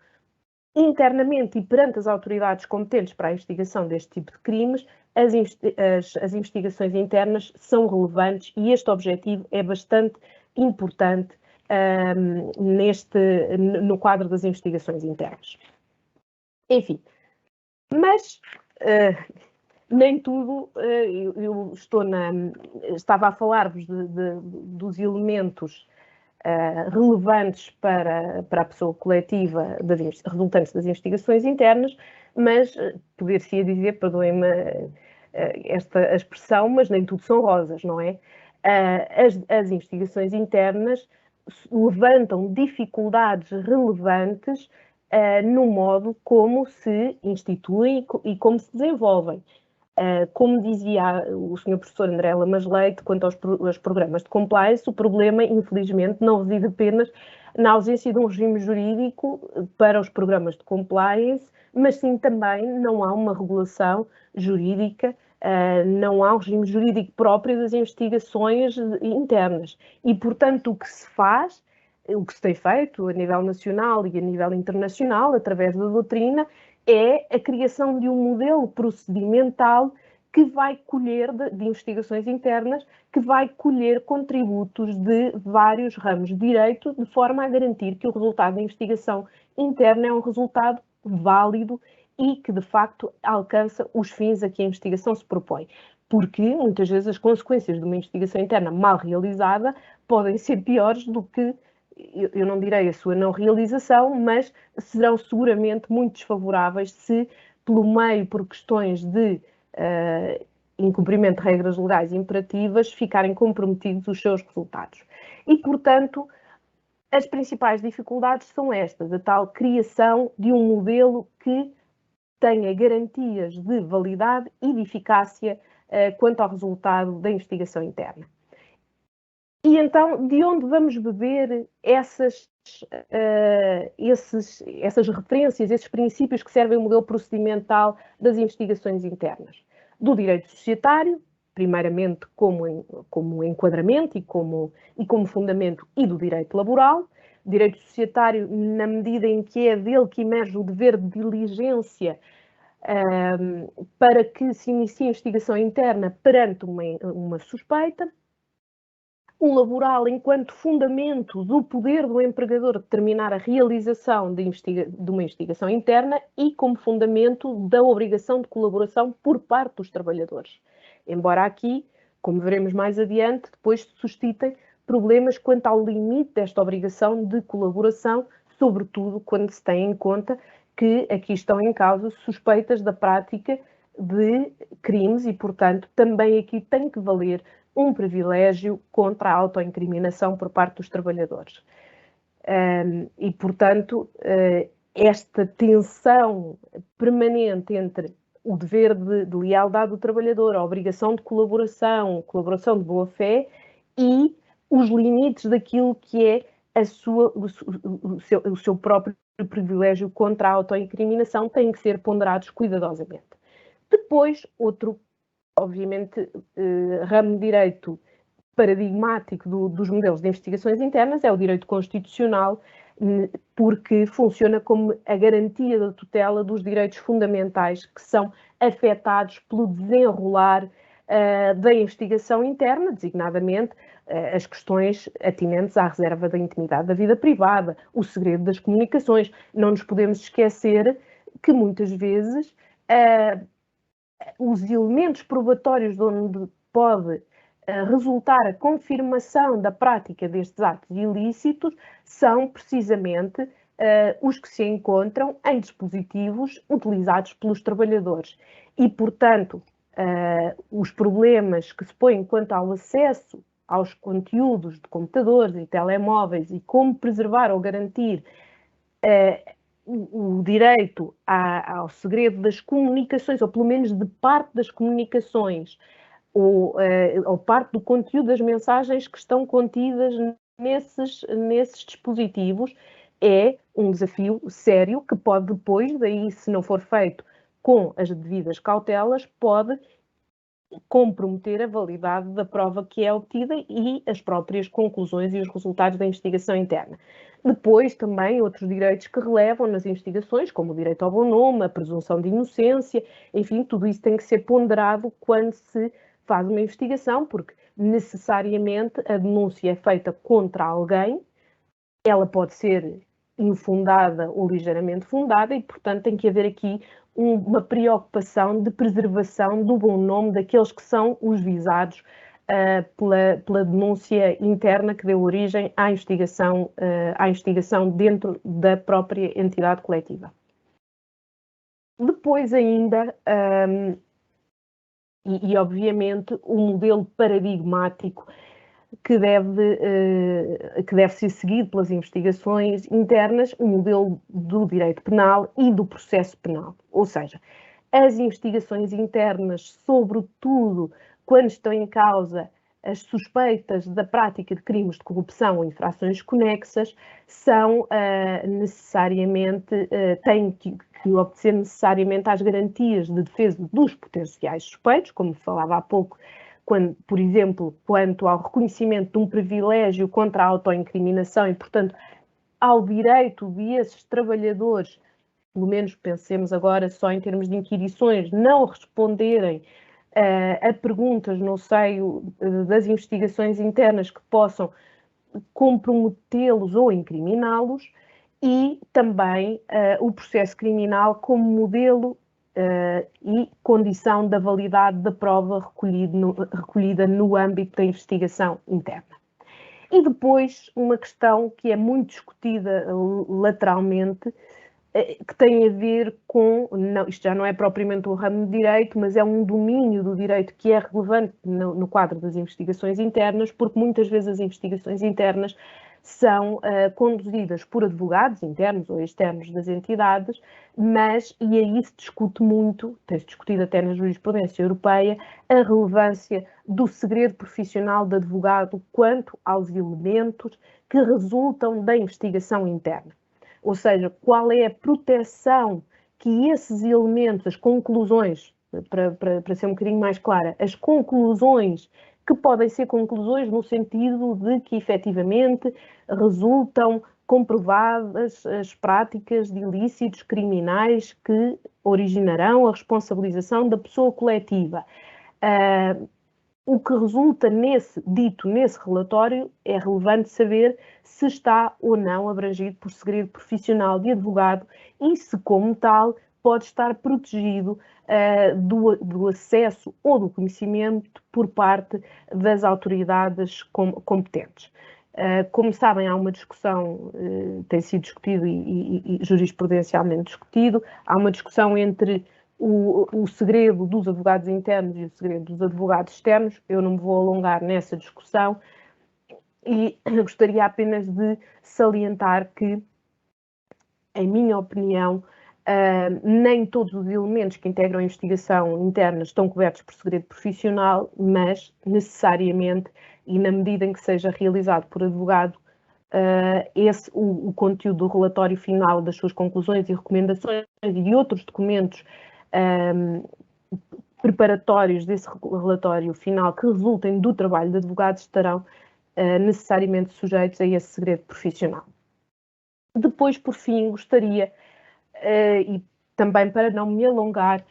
internamente e perante as autoridades competentes para a investigação deste tipo de crimes, as investigações internas são relevantes e este objetivo é bastante importante no quadro das investigações internas. Enfim, mas nem tudo, eu estava a falar-vos dos elementos relevantes para a pessoa coletiva resultantes das investigações internas, mas poder-se dizer, perdoem-me esta expressão, mas nem tudo são rosas, não é? As investigações internas levantam dificuldades relevantes no modo como se instituem e como se desenvolvem. Como dizia o Sr. Professor André Lamas Leite, quanto aos programas de compliance, o problema, infelizmente, não reside apenas na ausência de um regime jurídico para os programas de compliance, mas sim também não há uma regulação jurídica, não há um regime jurídico próprio das investigações internas. E, portanto, o que se faz, o que se tem feito a nível nacional e a nível internacional, através da doutrina, é a criação de um modelo procedimental que vai colher, de investigações internas, que vai colher contributos de vários ramos de direito, de forma a garantir que o resultado da investigação interna é um resultado válido e que, de facto, alcança os fins a que a investigação se propõe. Porque, muitas vezes, as consequências de uma investigação interna mal realizada podem ser piores do que, eu não direi a sua não realização, mas serão seguramente muito desfavoráveis se, pelo meio, por questões de incumprimento de regras legais imperativas, ficarem comprometidos os seus resultados. E, portanto, as principais dificuldades são estas, a tal criação de um modelo que tenha garantias de validade e de eficácia quanto ao resultado da investigação interna. E então, de onde vamos beber essas referências, esses princípios que servem o modelo procedimental das investigações internas? Do direito societário, primeiramente como enquadramento e como fundamento, e do direito laboral. Direito societário, na medida em que é dele que emerge o dever de diligência para que se inicie a investigação interna perante uma suspeita. O laboral enquanto fundamento do poder do empregador determinar a realização de uma investigação interna e como fundamento da obrigação de colaboração por parte dos trabalhadores. Embora aqui, como veremos mais adiante, depois se suscitem problemas quanto ao limite desta obrigação de colaboração, sobretudo quando se tem em conta que aqui estão em causa suspeitas da prática de crimes e, portanto, também aqui tem que valer um privilégio contra a autoincriminação por parte dos trabalhadores. E, portanto, esta tensão permanente entre o dever de lealdade do trabalhador, a obrigação de colaboração de boa-fé e os limites daquilo que é o seu próprio privilégio contra a autoincriminação têm que ser ponderados cuidadosamente. Depois, outro obviamente, ramo de direito paradigmático dos modelos de investigações internas é o direito constitucional, porque funciona como a garantia da tutela dos direitos fundamentais que são afetados pelo desenrolar da investigação interna, designadamente as questões atinentes à reserva da intimidade da vida privada, o segredo das comunicações. Não nos podemos esquecer que muitas vezes os elementos probatórios de onde pode resultar a confirmação da prática destes atos ilícitos são precisamente os que se encontram em dispositivos utilizados pelos trabalhadores. E, portanto, os problemas que se põem quanto ao acesso aos conteúdos de computadores e telemóveis e como preservar ou garantir o direito ao segredo das comunicações, ou pelo menos de parte das comunicações, ou parte do conteúdo das mensagens que estão contidas nesses dispositivos, é um desafio sério que pode depois, daí se não for feito com as devidas cautelas, pode comprometer a validade da prova que é obtida e as próprias conclusões e os resultados da investigação interna. Depois, também, outros direitos que relevam nas investigações, como o direito ao bom nome, a presunção de inocência, enfim, tudo isso tem que ser ponderado quando se faz uma investigação, porque necessariamente a denúncia é feita contra alguém, ela pode ser infundada ou ligeiramente fundada e, portanto, tem que haver aqui uma preocupação de preservação do bom nome daqueles que são os visados pela denúncia interna que deu origem à investigação dentro da própria entidade coletiva. Depois ainda, obviamente, um modelo paradigmático que deve ser seguido pelas investigações internas, o modelo do direito penal e do processo penal. Ou seja, as investigações internas, sobretudo quando estão em causa as suspeitas da prática de crimes de corrupção ou infrações conexas, são necessariamente, têm que obedecer necessariamente às garantias de defesa dos potenciais suspeitos, como falava há pouco, por exemplo, quanto ao reconhecimento de um privilégio contra a autoincriminação e, portanto, ao direito de esses trabalhadores, pelo menos pensemos agora só em termos de inquirições, não responderem a perguntas no seio das investigações internas que possam comprometê-los ou incriminá-los. e também o processo criminal como modelo e condição da validade da prova recolhida no âmbito da investigação interna. E depois, uma questão que é muito discutida lateralmente, que tem a ver com, não, isto já não é propriamente um ramo de direito, mas é um domínio do direito que é relevante no quadro das investigações internas, porque muitas vezes as investigações internas são conduzidas por advogados internos ou externos das entidades, mas, e aí se discute muito, tem-se discutido até na jurisprudência europeia, a relevância do segredo profissional de advogado quanto aos elementos que resultam da investigação interna. Ou seja, qual é a proteção que esses elementos, as conclusões, para ser um bocadinho mais clara, as conclusões que podem ser conclusões no sentido de que efetivamente resultam comprovadas as práticas de ilícitos criminais que originarão a responsabilização da pessoa coletiva. O que resulta dito nesse relatório é relevante saber se está ou não abrangido por segredo profissional de advogado e se, como tal, pode estar protegido do acesso ou do conhecimento por parte das autoridades competentes. Como sabem, há uma discussão, tem sido discutido e jurisprudencialmente discutido, há uma discussão entre o segredo dos advogados internos e o segredo dos advogados externos. Eu não me vou alongar nessa discussão e gostaria apenas de salientar que, em minha opinião, nem todos os elementos que integram a investigação interna estão cobertos por segredo profissional, mas necessariamente, e na medida em que seja realizado por advogado, o conteúdo do relatório final, das suas conclusões e recomendações e outros documentos preparatórios desse relatório final que resultem do trabalho de advogados estarão necessariamente sujeitos a esse segredo profissional. Depois, por fim, gostaria, e também para não me alongar,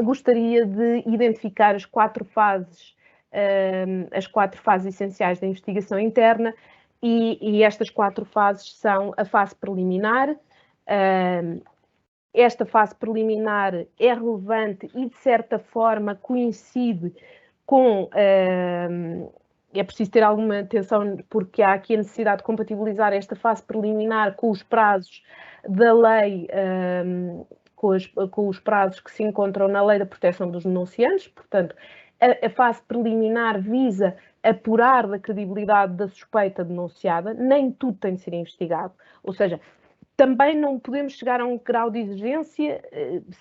gostaria de identificar as quatro fases essenciais da investigação interna, e estas quatro fases são a fase preliminar. Esta fase preliminar é relevante e, de certa forma, coincide com... é preciso ter alguma atenção, porque há aqui a necessidade de compatibilizar esta fase preliminar com os prazos da lei, com os prazos que se encontram na Lei da Proteção dos Denunciantes. Portanto, a fase preliminar visa apurar da credibilidade da suspeita denunciada, nem tudo tem de ser investigado, ou seja, também não podemos chegar a um grau de exigência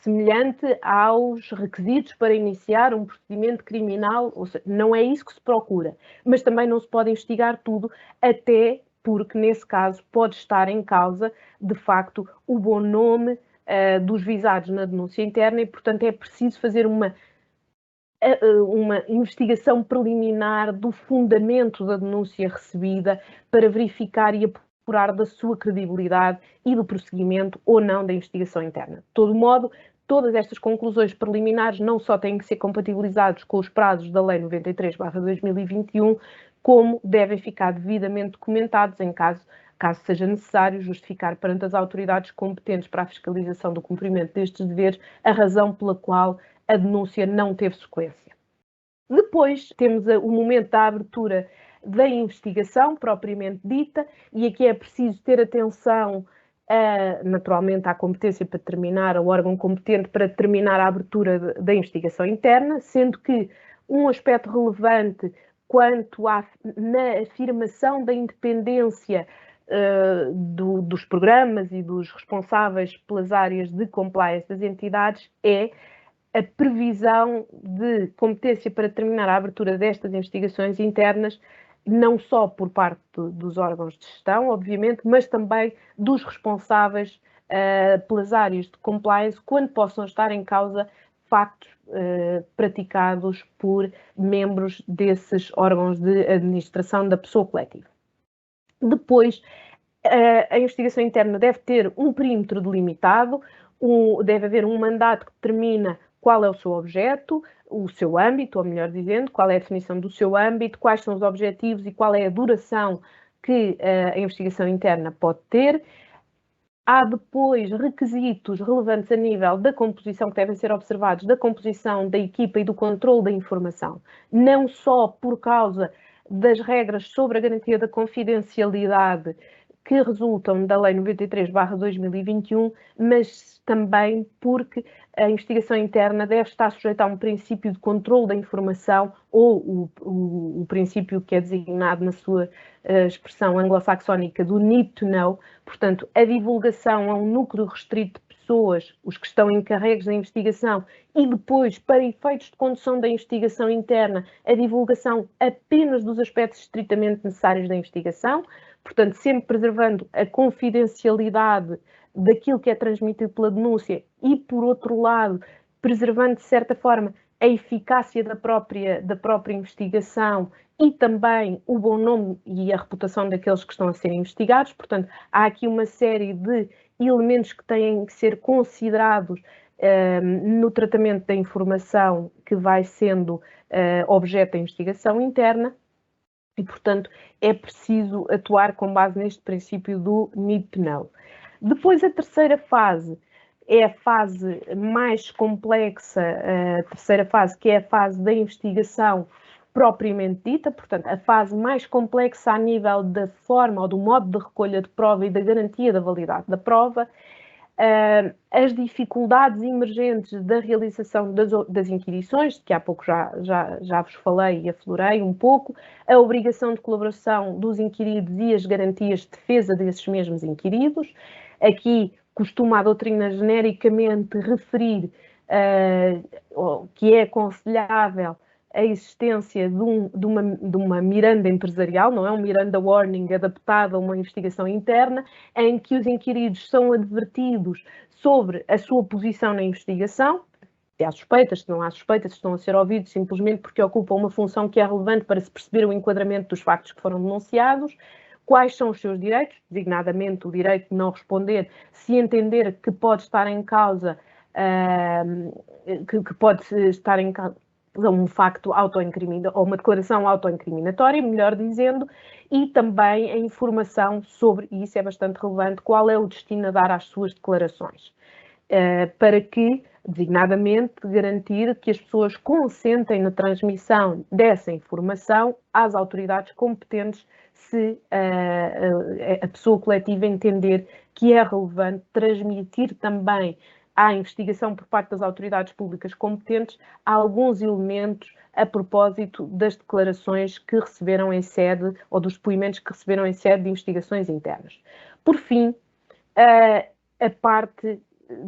semelhante aos requisitos para iniciar um procedimento criminal, ou seja, não é isso que se procura, mas também não se pode investigar tudo, até porque, nesse caso, pode estar em causa, de facto, o bom nome dos visados na denúncia interna e, portanto, é preciso fazer uma investigação preliminar do fundamento da denúncia recebida para verificar e apurar da sua credibilidade e do prosseguimento ou não da investigação interna. De todo modo, todas estas conclusões preliminares não só têm que ser compatibilizadas com os prazos da Lei 93/2021, como devem ficar devidamente documentados em caso seja necessário justificar perante as autoridades competentes para a fiscalização do cumprimento destes deveres a razão pela qual a denúncia não teve sequência. Depois temos o momento da abertura da investigação propriamente dita, e aqui é preciso ter atenção naturalmente à competência para determinar, ao órgão competente para determinar a abertura da investigação interna, sendo que um aspecto relevante quanto na afirmação da independência dos programas e dos responsáveis pelas áreas de compliance das entidades é a previsão de competência para determinar a abertura destas investigações internas, não só por parte dos órgãos de gestão, obviamente, mas também dos responsáveis pelas áreas de compliance, quando possam estar em causa factos praticados por membros desses órgãos de administração da pessoa coletiva. Depois, a investigação interna deve ter um perímetro delimitado, deve haver um mandato que determina qual é o seu objeto, o seu âmbito, ou melhor dizendo, qual é a definição do seu âmbito, quais são os objetivos e qual é a duração que a investigação interna pode ter. Há depois requisitos relevantes a nível da composição que devem ser observados, da composição da equipa e do controle da informação, não só por causa das regras sobre a garantia da confidencialidade que resultam da Lei 93/2021, mas também porque a investigação interna deve estar sujeita a um princípio de controle da informação ou o princípio que é designado na sua expressão anglo-saxónica do need to know. Portanto, a divulgação a um núcleo restrito de pessoas, os que estão encarregues da investigação, e depois, para efeitos de condução da investigação interna, a divulgação apenas dos aspectos estritamente necessários da investigação, portanto, sempre preservando a confidencialidade daquilo que é transmitido pela denúncia e, por outro lado, preservando, de certa forma, a eficácia da própria investigação e também o bom nome e a reputação daqueles que estão a ser investigados. Portanto, há aqui uma série de elementos que têm que ser considerados no tratamento da informação que vai sendo objeto da investigação interna. E, portanto, é preciso atuar com base neste princípio do need to know. Depois, a terceira fase é a fase mais complexa, a terceira fase, que é a fase da investigação propriamente dita, portanto, a fase mais complexa a nível da forma ou do modo de recolha de prova e da garantia da validade da prova, as dificuldades emergentes da realização das inquirições, que há pouco já vos falei e aflorei um pouco, a obrigação de colaboração dos inquiridos e as garantias de defesa desses mesmos inquiridos. Aqui costuma a doutrina genericamente referir que é aconselhável a existência de uma miranda empresarial, não é? Um Miranda Warning adaptado a uma investigação interna, em que os inquiridos são advertidos sobre a sua posição na investigação, se há suspeitas, se não há suspeitas, se estão a ser ouvidos simplesmente porque ocupam uma função que é relevante para se perceber o enquadramento dos factos que foram denunciados, quais são os seus direitos, designadamente o direito de não responder, se entender que pode estar em causa, que pode estar em causa um facto autoincriminatório, ou uma declaração autoincriminatória, melhor dizendo, e também a informação sobre, e isso é bastante relevante, qual é o destino a dar às suas declarações, para que, designadamente, garantir que as pessoas consentem na transmissão dessa informação às autoridades competentes se a pessoa coletiva entender que é relevante transmitir também à investigação por parte das autoridades públicas competentes alguns elementos a propósito das declarações que receberam em sede, ou dos depoimentos que receberam em sede de investigações internas. Por fim, a parte,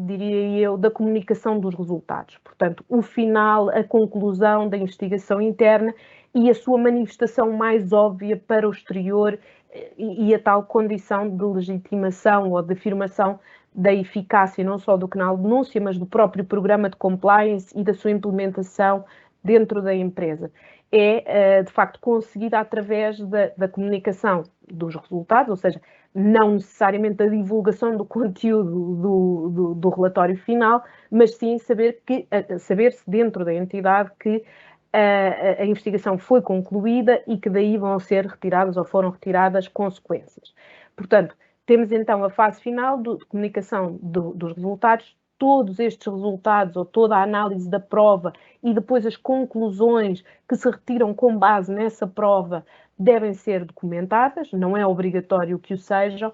diria eu, da comunicação dos resultados. Portanto, o final, a conclusão da investigação interna e a sua manifestação mais óbvia para o exterior e a tal condição de legitimação ou de afirmação da eficácia não só do canal de denúncia, mas do próprio programa de compliance e da sua implementação dentro da empresa. É, de facto, conseguida através da comunicação dos resultados, ou seja, não necessariamente a divulgação do conteúdo do relatório final, mas sim saber-se dentro da entidade que a investigação foi concluída e que daí vão ser retiradas ou foram retiradas consequências. Portanto, temos então a fase final de comunicação dos resultados. Todos estes resultados ou toda a análise da prova e depois as conclusões que se retiram com base nessa prova devem ser documentadas, não é obrigatório que o sejam,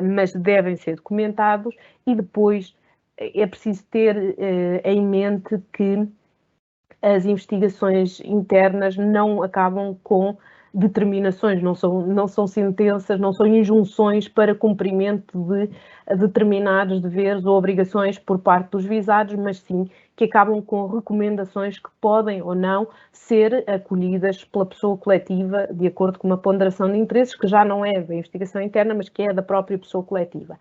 mas devem ser documentados, e depois é preciso ter em mente que as investigações internas não acabam com determinações, não são sentenças, não são injunções para cumprimento de determinados deveres ou obrigações por parte dos visados, mas sim que acabam com recomendações que podem ou não ser acolhidas pela pessoa coletiva de acordo com uma ponderação de interesses que já não é da investigação interna, mas que é da própria pessoa coletiva.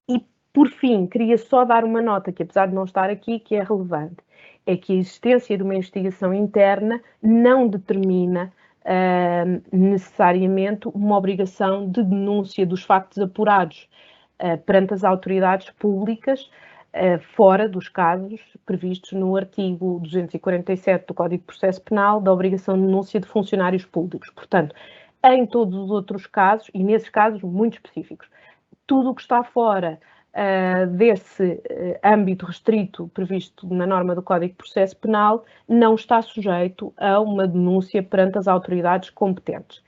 E, por fim, queria só dar uma nota que, apesar de não estar aqui, que é relevante, é que a existência de uma investigação interna não determina necessariamente uma obrigação de denúncia dos factos apurados perante as autoridades públicas, fora dos casos previstos no artigo 247 do Código de Processo Penal, da obrigação de denúncia de funcionários públicos. Portanto, em todos os outros casos, e nesses casos muito específicos, tudo o que está fora desse âmbito restrito previsto na norma do Código de Processo Penal não está sujeito a uma denúncia perante as autoridades competentes.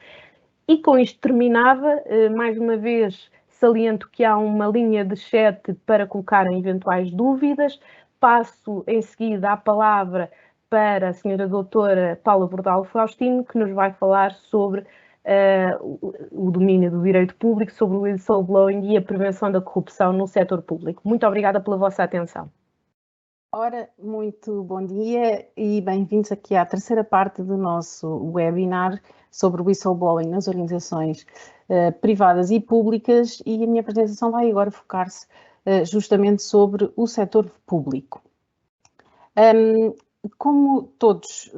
E com isto terminava, mais uma vez saliento que há uma linha de chat para colocarem eventuais dúvidas. Passo em seguida a palavra para a senhora doutora Paula Bordalo Faustino, que nos vai falar sobre o domínio do direito público, sobre o whistleblowing e a prevenção da corrupção no setor público. Muito obrigada pela vossa atenção. Ora, muito bom dia e bem-vindos aqui à terceira parte do nosso webinar sobre o whistleblowing nas organizações privadas e públicas, e a minha apresentação vai agora focar-se justamente sobre o setor público. Como todos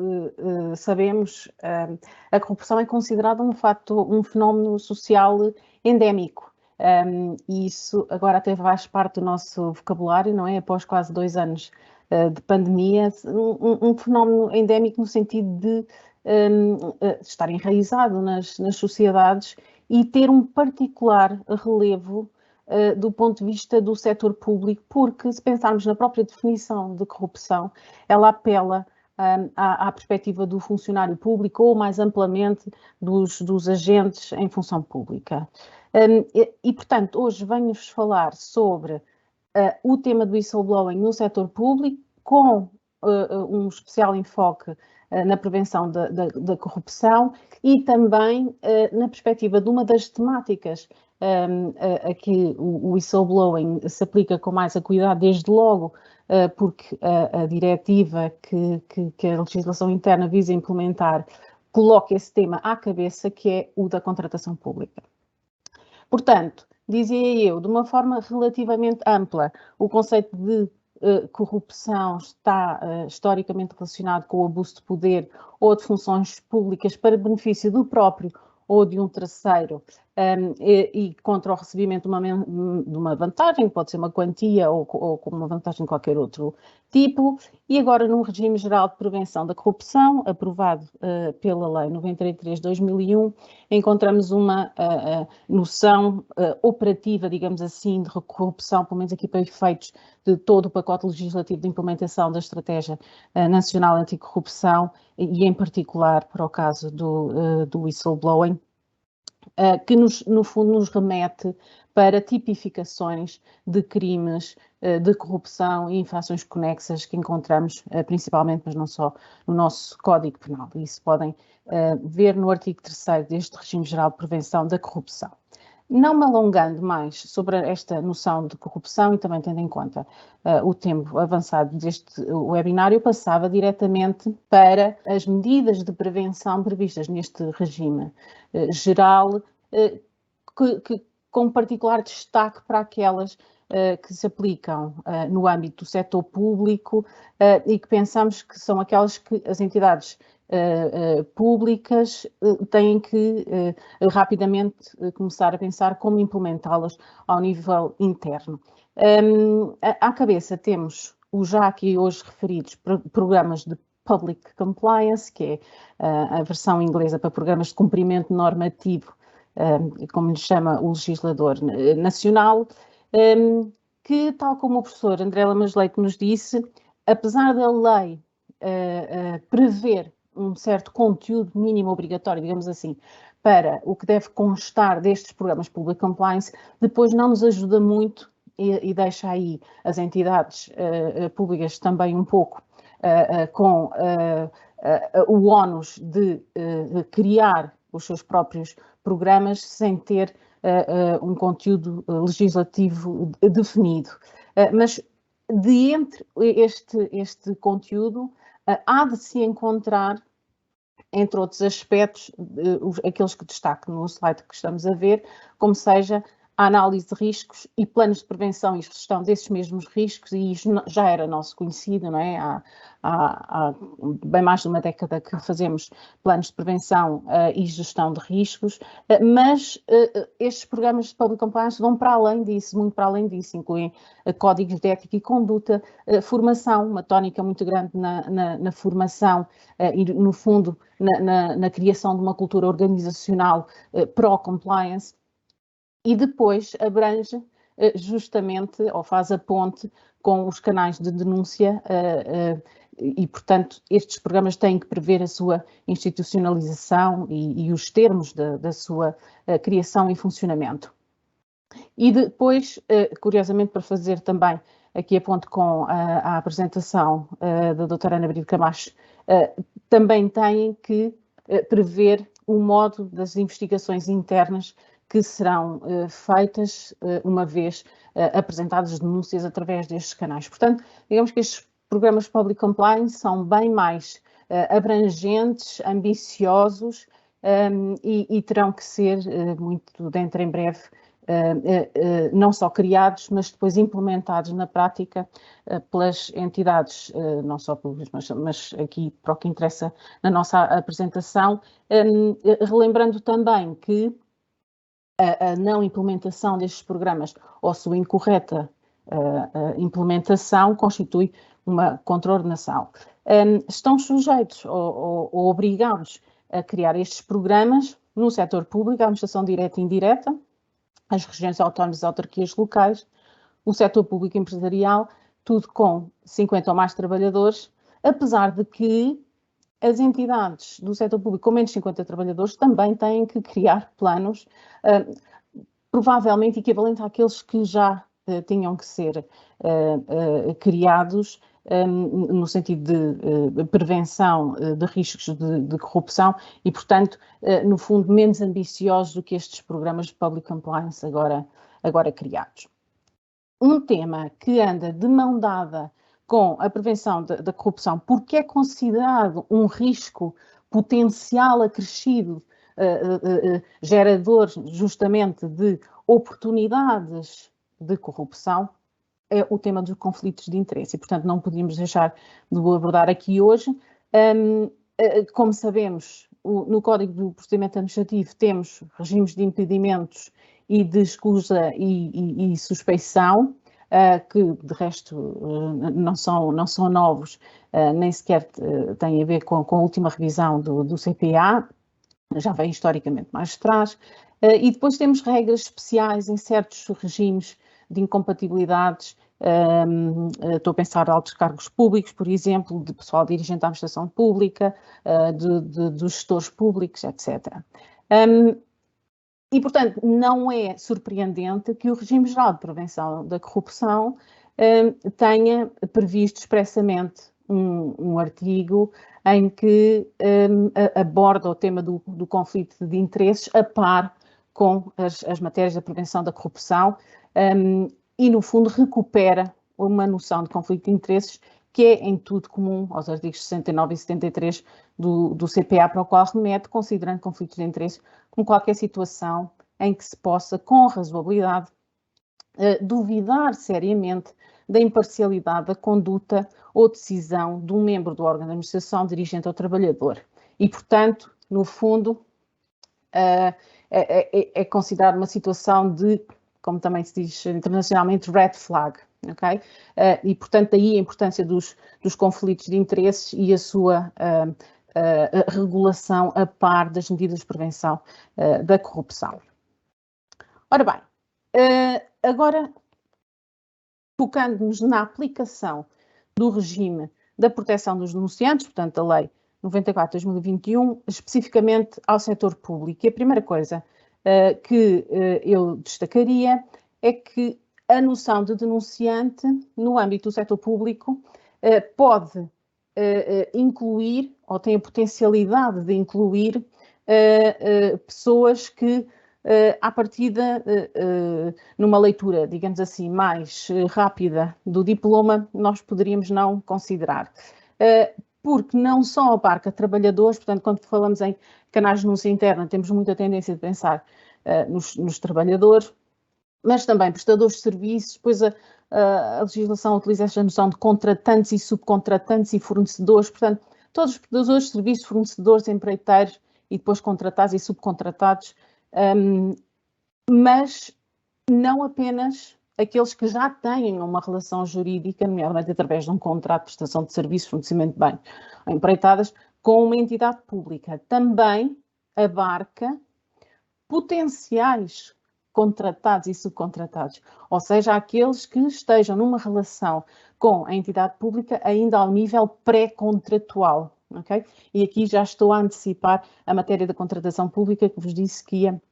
sabemos, a corrupção é considerada um fenómeno social endémico. E isso agora até faz parte do nosso vocabulário, não é? Após quase 2 anos de pandemia, um fenómeno endémico no sentido de estar enraizado nas sociedades e ter um particular relevo do ponto de vista do setor público, porque se pensarmos na própria definição de corrupção, ela apela à perspectiva do funcionário público ou, mais amplamente, dos agentes em função pública. Portanto, hoje venho-vos falar sobre o tema do whistleblowing no setor público, com um especial enfoque na prevenção da corrupção e também na perspectiva de uma das temáticas a que o whistleblowing se aplica com mais acuidade, desde logo porque a diretiva que a legislação interna visa implementar coloca esse tema à cabeça, que é o da contratação pública. Portanto, dizia eu, de uma forma relativamente ampla, o conceito de corrupção está historicamente relacionado com o abuso de poder ou de funções públicas para benefício do próprio ou de um terceiro e contra o recebimento de uma vantagem, pode ser uma quantia ou como uma vantagem de qualquer outro tipo. E agora, no regime geral de prevenção da corrupção, aprovado pela Lei 93/2001, encontramos uma noção operativa, digamos assim, de corrupção, pelo menos aqui para efeitos de todo o pacote legislativo de implementação da Estratégia Nacional Anticorrupção e, em particular, para o caso do whistleblowing, que, no fundo, nos remete para tipificações de crimes de corrupção e infrações conexas que encontramos principalmente, mas não só, no nosso Código Penal. Isso podem ver no artigo 3º deste Regime Geral de Prevenção da Corrupção. Não me alongando mais sobre esta noção de corrupção e também tendo em conta o tempo avançado deste webinário, passava diretamente para as medidas de prevenção previstas neste regime geral, com particular destaque para aquelas que se aplicam no âmbito do setor público e que pensamos que são aquelas que as entidades públicas têm que rapidamente começar a pensar como implementá-las ao nível interno. À cabeça temos os já aqui hoje referidos programas de Public Compliance, que é a versão inglesa para programas de cumprimento normativo, como lhe chama o legislador nacional, que, tal como o professor André Lamas Leite nos disse, apesar da lei prever um certo conteúdo mínimo obrigatório, digamos assim, para o que deve constar destes programas Public Compliance, depois não nos ajuda muito e deixa aí as entidades públicas também um pouco com o ónus de criar os seus próprios programas sem ter um conteúdo legislativo definido. Mas de entre este conteúdo, há de se encontrar, entre outros aspectos, aqueles que destaco no slide que estamos a ver, como seja a análise de riscos e planos de prevenção e gestão desses mesmos riscos, e isto já era nosso conhecido, não é? Há bem mais de uma década que fazemos planos de prevenção e gestão de riscos, mas estes programas de Public Compliance vão para além disso, muito para além disso, incluem códigos de ética e conduta, formação, uma tónica muito grande na formação e, no fundo, na criação de uma cultura organizacional pró-compliance. e depois abrange justamente, ou faz a ponte com os canais de denúncia e, portanto, estes programas têm que prever a sua institucionalização e os termos da sua criação e funcionamento. E depois, curiosamente, para fazer também aqui a ponte com a apresentação da doutora Ana Brito Camacho, também têm que prever o modo das investigações internas que serão feitas uma vez apresentadas denúncias através destes canais. Portanto, digamos que estes programas Public Compliance são bem mais abrangentes, ambiciosos e terão que ser muito dentro em breve não só criados, mas depois implementados na prática pelas entidades, não só públicas, mas aqui para o que interessa na nossa apresentação, relembrando também que a não implementação destes programas ou sua incorreta implementação constitui uma contraordenação. Estão sujeitos ou obrigados a criar estes programas no setor público, a administração direta e indireta, as regiões autónomas e autarquias locais, o setor público empresarial, tudo com 50 ou mais trabalhadores, apesar de que as entidades do setor público com menos de 50 trabalhadores também têm que criar planos, provavelmente equivalentes àqueles que já tinham que ser criados no sentido de prevenção de riscos de corrupção e, portanto, no fundo, menos ambiciosos do que estes programas de Public Compliance agora criados. Um tema que anda de mão dada com a prevenção da corrupção, porque é considerado um risco potencial acrescido, gerador justamente de oportunidades de corrupção, é o tema dos conflitos de interesse e, portanto, não podíamos deixar de o abordar aqui hoje. Como sabemos, no Código do Procedimento Administrativo temos regimes de impedimentos e de escusa e suspeição, que de resto não são novos, nem sequer têm a ver com a última revisão do CPA, já vem historicamente mais atrás, e depois temos regras especiais em certos regimes de incompatibilidades, estou a pensar em altos cargos públicos, por exemplo, de pessoal dirigente da administração pública, dos gestores públicos, etc. E, portanto, não é surpreendente que o Regime Geral de Prevenção da Corrupção tenha previsto expressamente um artigo em que aborda o tema do conflito de interesses a par com as matérias da prevenção da corrupção e, no fundo, recupera uma noção de conflito de interesses que é em tudo comum aos artigos 69 e 73 do CPA, para o qual remete, considerando conflitos de interesses como qualquer situação em que se possa, com razoabilidade, duvidar seriamente da imparcialidade da conduta ou decisão de um membro do órgão de administração dirigente ao trabalhador. E, portanto, no fundo, é considerado uma situação de, como também se diz internacionalmente, red flag. Okay? E, portanto, daí a importância dos conflitos de interesses e a sua regulação a par das medidas de prevenção da corrupção. Ora bem, agora focando-nos na aplicação do regime da proteção dos denunciantes, portanto, a Lei 94/2021, especificamente ao setor público. E a primeira coisa que eu destacaria é que a noção de denunciante no âmbito do setor público pode incluir, ou tem a potencialidade de incluir, pessoas que, à partida, numa leitura, digamos assim, mais rápida do diploma, nós poderíamos não considerar. Porque não só abarca trabalhadores, portanto, quando falamos em canais de denúncia interna, temos muita tendência de pensar nos trabalhadores, mas também prestadores de serviços, depois a legislação utiliza esta noção de contratantes e subcontratantes e fornecedores, portanto, todos os prestadores de serviços, fornecedores, empreiteiros e depois contratados e subcontratados, mas não apenas aqueles que já têm uma relação jurídica, nomeadamente através de um contrato de prestação de serviços, fornecimento de bens ou empreitadas, com uma entidade pública. Também abarca potenciais contratados e subcontratados, ou seja, aqueles que estejam numa relação com a entidade pública ainda ao nível pré-contratual, ok? E aqui já estou a antecipar a matéria da contratação pública que vos disse que ia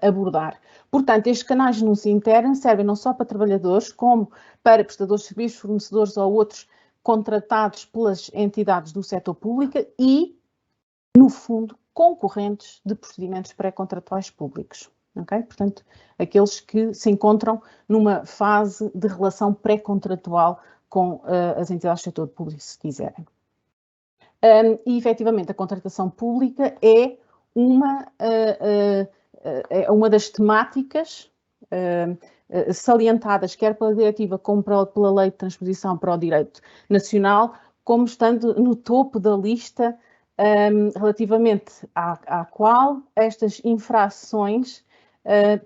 abordar. Portanto, estes canais de denúncia interna servem não só para trabalhadores, como para prestadores de serviços, fornecedores ou outros contratados pelas entidades do setor público e, no fundo, concorrentes de procedimentos pré-contratuais públicos. Okay? Portanto, aqueles que se encontram numa fase de relação pré-contratual com as entidades do setor público, se quiserem. E, efetivamente, a contratação pública é uma das temáticas salientadas, quer pela diretiva como pela lei de transposição para o direito nacional, como estando no topo da lista relativamente à qual estas infrações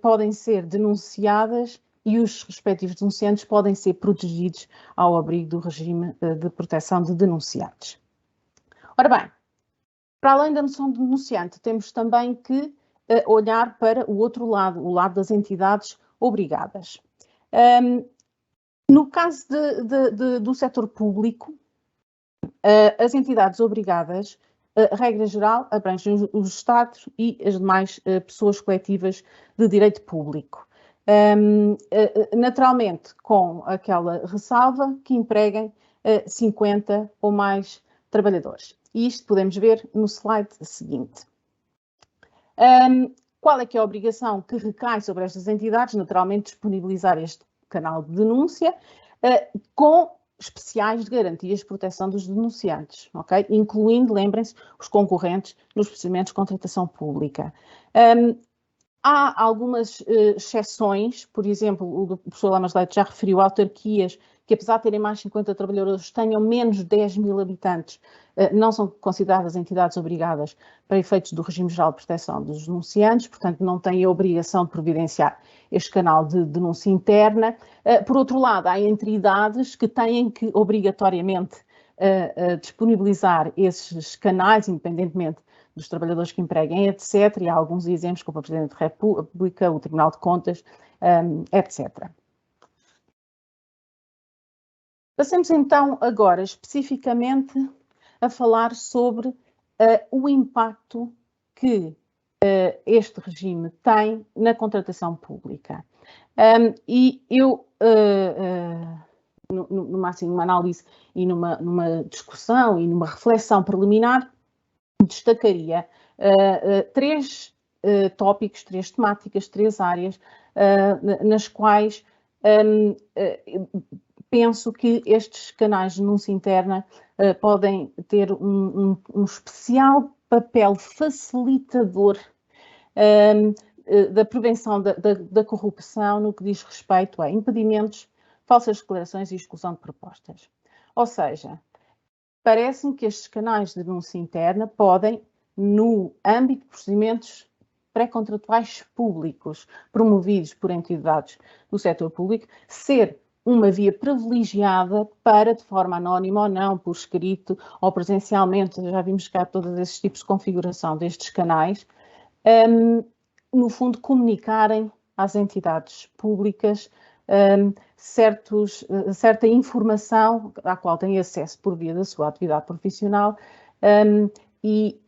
podem ser denunciadas e os respectivos denunciantes podem ser protegidos ao abrigo do regime de proteção de denunciados. Ora bem, para além da noção de denunciante, temos também que olhar para o outro lado, o lado das entidades obrigadas. No caso do setor público, as entidades obrigadas, regra geral, abrangem os Estados e as demais pessoas coletivas de direito público. Naturalmente, com aquela ressalva que empreguem 50 ou mais trabalhadores. E isto podemos ver no slide seguinte. Qual é que é a obrigação que recai sobre estas entidades? Naturalmente, disponibilizar este canal de denúncia com especiais garantias de proteção dos denunciantes, ok? Incluindo, lembrem-se, os concorrentes nos procedimentos de contratação pública. Há algumas exceções, por exemplo, o professor Lamas Leite já referiu autarquias que, apesar de terem mais de 50 trabalhadores, tenham menos de 10 mil habitantes, não são consideradas entidades obrigadas para efeitos do regime geral de proteção dos denunciantes, portanto não têm a obrigação de providenciar este canal de denúncia interna. Por outro lado, há entidades que têm que obrigatoriamente disponibilizar esses canais, independentemente dos trabalhadores que empreguem, etc. E há alguns exemplos, como o Presidente da República, o Tribunal de Contas, etc. Passemos então agora especificamente a falar sobre o impacto que este regime tem na contratação pública. E eu, numa análise e numa discussão e numa reflexão preliminar, destacaria três tópicos, três temáticas, três áreas nas quais penso que estes canais de denúncia interna podem ter um especial papel facilitador da prevenção da corrupção no que diz respeito a impedimentos, falsas declarações e exclusão de propostas. Ou seja, parece-me que estes canais de denúncia interna podem, no âmbito de procedimentos pré-contratuais públicos promovidos por entidades do setor público, ser uma via privilegiada para, de forma anónima ou não, por escrito ou presencialmente, já vimos cá todos esses tipos de configuração destes canais, no fundo comunicarem às entidades públicas certa informação à qual têm acesso por via da sua atividade profissional e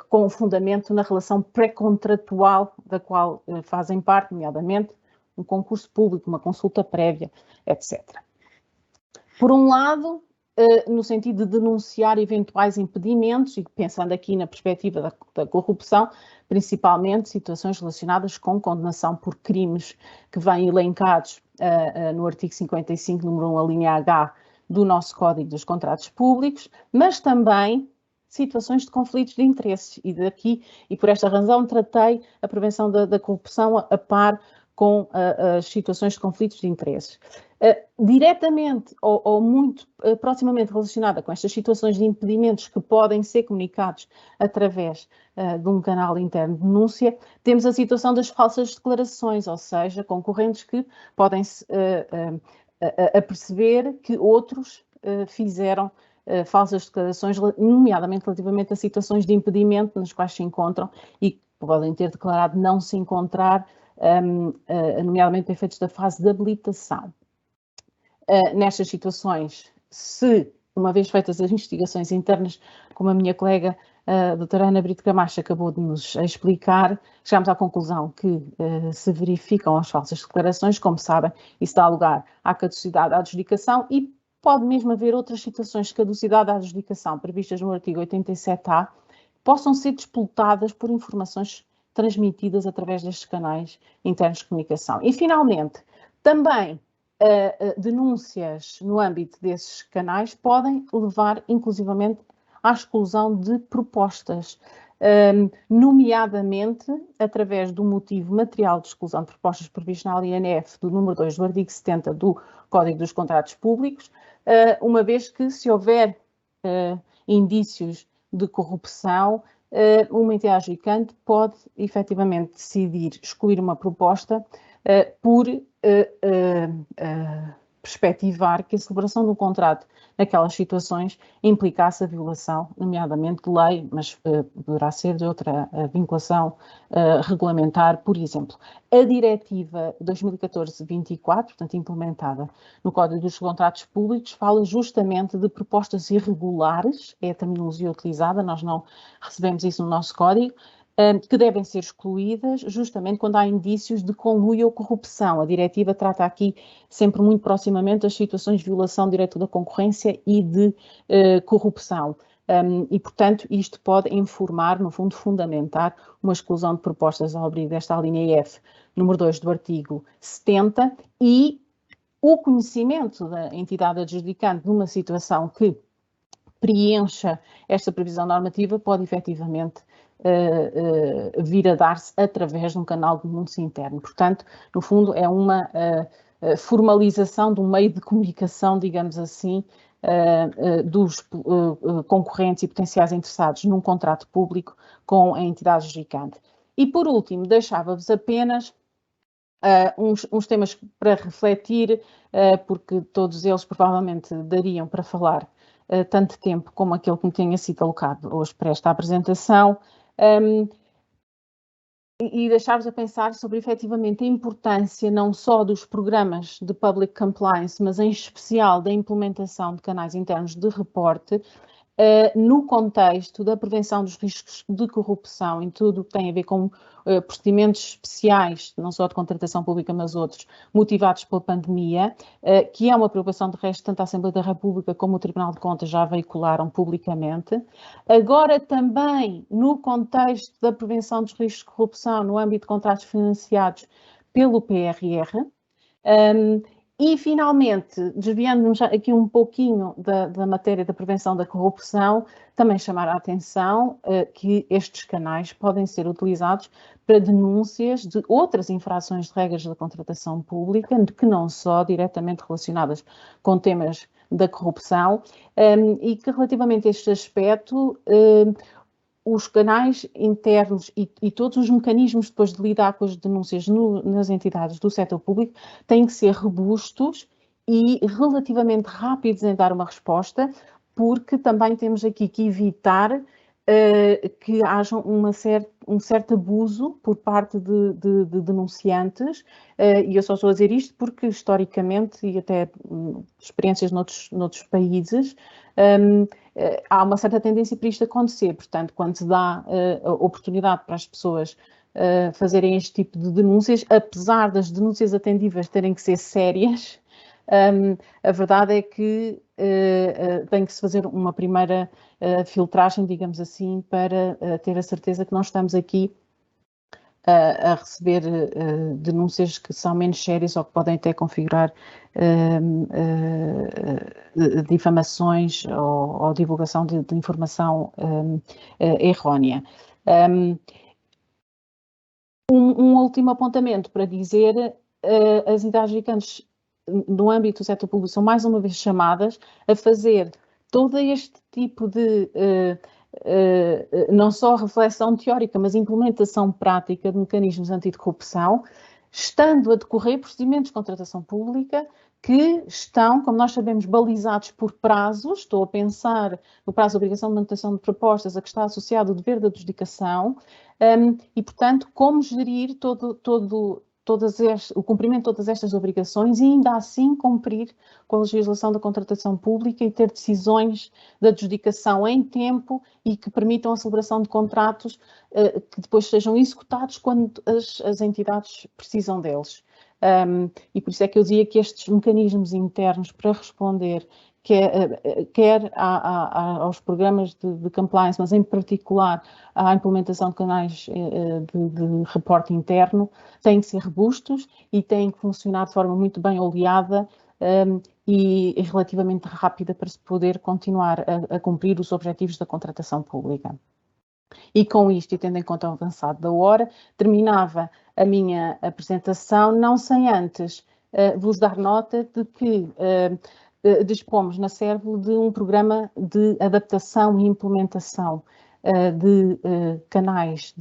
com fundamento na relação pré-contratual da qual fazem parte, nomeadamente um concurso público, uma consulta prévia, etc. Por um lado, no sentido de denunciar eventuais impedimentos, e pensando aqui na perspectiva da corrupção, principalmente situações relacionadas com condenação por crimes que vêm elencados no artigo 55, número 1, a linha H do nosso Código dos Contratos Públicos, mas também situações de conflitos de interesses. E por esta razão tratei a prevenção da corrupção a par com as situações de conflitos de interesses. Diretamente ou muito proximamente relacionada com estas situações de impedimentos que podem ser comunicados através de um canal interno de denúncia, temos a situação das falsas declarações, ou seja, concorrentes que podem aperceber que outros fizeram falsas declarações, nomeadamente relativamente a situações de impedimento nas quais se encontram e podem ter declarado não se encontrar nomeadamente para efeitos da fase de habilitação. Nestas situações, se, uma vez feitas as investigações internas, como a minha colega, a doutora Ana Brito Camacho, acabou de nos explicar, chegámos à conclusão que se verificam as falsas declarações, como sabem, isso dá lugar à caducidade à adjudicação e pode mesmo haver outras situações de caducidade à adjudicação previstas no artigo 87A, possam ser disputadas por informações transmitidas através destes canais internos de comunicação. E, finalmente, também denúncias no âmbito desses canais podem levar, inclusivamente, à exclusão de propostas, nomeadamente através do motivo material de exclusão de propostas previsto na INF do número 2 do artigo 70 do Código dos Contratos Públicos, uma vez que, se houver indícios de corrupção, uma entidade adjudicante pode efetivamente decidir excluir uma proposta por perspectivar que a celebração do contrato naquelas situações implicasse a violação, nomeadamente de lei, mas poderá ser de outra vinculação regulamentar, por exemplo. A Diretiva 2014-24, portanto implementada no Código dos Contratos Públicos, fala justamente de propostas irregulares, é a terminologia utilizada, nós não recebemos isso no nosso Código, que devem ser excluídas justamente quando há indícios de conluio ou corrupção. A diretiva trata aqui sempre muito proximamente as situações de violação do direito da concorrência e de corrupção. E, portanto, isto pode informar, no fundo, fundamentar uma exclusão de propostas ao abrigo desta alínea F, número 2 do artigo 70, e o conhecimento da entidade adjudicante numa situação que preencha esta previsão normativa pode efetivamente vir a dar-se através de um canal de denúncia interno. Portanto, no fundo, é uma formalização de um meio de comunicação, digamos assim, dos concorrentes e potenciais interessados num contrato público com a entidade adjudicante. E, por último, deixava-vos apenas uns temas para refletir, porque todos eles provavelmente dariam para falar tanto tempo como aquele que me tenha sido alocado hoje para esta apresentação, e deixar-vos a pensar sobre efetivamente a importância não só dos programas de public compliance, mas em especial da implementação de canais internos de reporte, no contexto da prevenção dos riscos de corrupção em tudo o que tem a ver com procedimentos especiais, não só de contratação pública, mas outros, motivados pela pandemia, que é uma preocupação de resto, tanto a Assembleia da República como o Tribunal de Contas já veicularam publicamente. Agora também no contexto da prevenção dos riscos de corrupção no âmbito de contratos financiados pelo PRR, e, finalmente, desviando-nos aqui um pouquinho da matéria da prevenção da corrupção, também chamar a atenção que estes canais podem ser utilizados para denúncias de outras infrações de regras da contratação pública, que não só diretamente relacionadas com temas da corrupção, e que, relativamente a este aspecto, os canais internos e todos os mecanismos depois de lidar com as denúncias nas entidades do setor público têm que ser robustos e relativamente rápidos em dar uma resposta, porque também temos aqui que evitar que haja um certo abuso por parte de denunciantes, e eu só estou a dizer isto porque historicamente e até experiências noutros países, há uma certa tendência para isto acontecer. Portanto, quando se dá a oportunidade para as pessoas fazerem este tipo de denúncias, apesar das denúncias atendíveis terem que ser sérias, a verdade é que tem que se fazer uma primeira filtragem, digamos assim, para ter a certeza que não estamos aqui a receber denúncias que são menos sérias ou que podem até configurar difamações ou divulgação de informação errónea. Um último apontamento para dizer, as entidades adjudicantes no âmbito do setor público são mais uma vez chamadas a fazer todo este tipo de não só reflexão teórica, mas implementação prática de mecanismos anticorrupção, estando a decorrer procedimentos de contratação pública que estão, como nós sabemos, balizados por prazos. Estou a pensar no prazo de obrigação de manutenção de propostas a que está associado o dever de adjudicação, e, portanto, como gerir todo o cumprimento de todas estas obrigações e ainda assim cumprir com a legislação da contratação pública e ter decisões de adjudicação em tempo e que permitam a celebração de contratos que depois sejam executados quando as entidades precisam deles. E por isso é que eu dizia que estes mecanismos internos para responder quer aos programas de compliance, mas em particular à implementação de canais de reporte interno, têm que ser robustos e têm que funcionar de forma muito bem oleada e relativamente rápida para se poder continuar a cumprir os objetivos da contratação pública. E com isto, e tendo em conta o avançado da hora, terminava a minha apresentação, não sem antes vos dar nota de que dispomos na Servo de um programa de adaptação e implementação de canais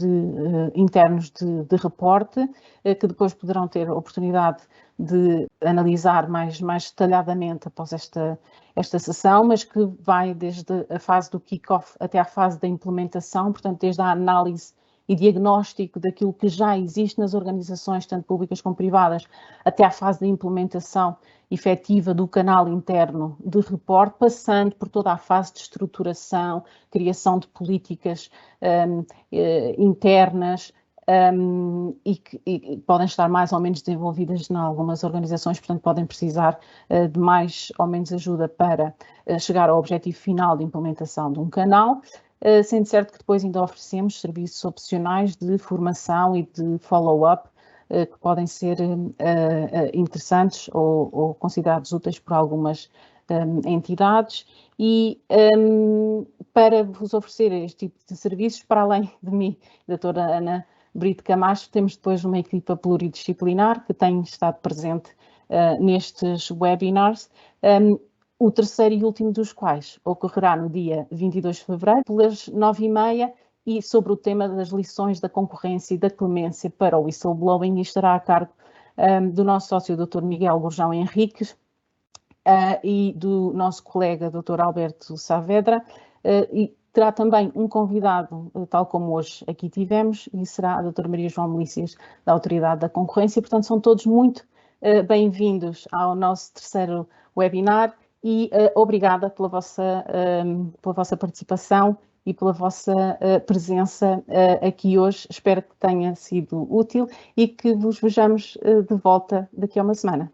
internos de reporte, que depois poderão ter a oportunidade de analisar mais detalhadamente após esta sessão, mas que vai desde a fase do kick-off até a fase da implementação, portanto, desde a análise e diagnóstico daquilo que já existe nas organizações, tanto públicas como privadas, até à fase da implementação efetiva do canal interno de reporte, passando por toda a fase de estruturação, criação de políticas internas e que podem estar mais ou menos desenvolvidas em algumas organizações, portanto podem precisar de mais ou menos ajuda para chegar ao objetivo final de implementação de um canal. Sendo certo que depois ainda oferecemos serviços opcionais de formação e de follow-up que podem ser interessantes ou considerados úteis por algumas entidades e para vos oferecer este tipo de serviços, para além de mim, doutora Ana Brito Camacho, temos depois uma equipa pluridisciplinar que tem estado presente nestes webinars. O terceiro e último dos quais ocorrerá no dia 22 de fevereiro, pelas 9h30, e sobre o tema das lições da concorrência e da clemência para o whistleblowing, e estará a cargo do nosso sócio Dr. Miguel Gurjão Henriques e do nosso colega Dr. Alberto Saavedra, e terá também um convidado, tal como hoje aqui tivemos, e será a Dra. Maria João Melícias, da Autoridade da Concorrência. Portanto, são todos muito bem-vindos ao nosso terceiro webinar. E obrigada pela vossa participação e pela vossa presença aqui hoje. Espero que tenha sido útil e que vos vejamos de volta daqui a uma semana.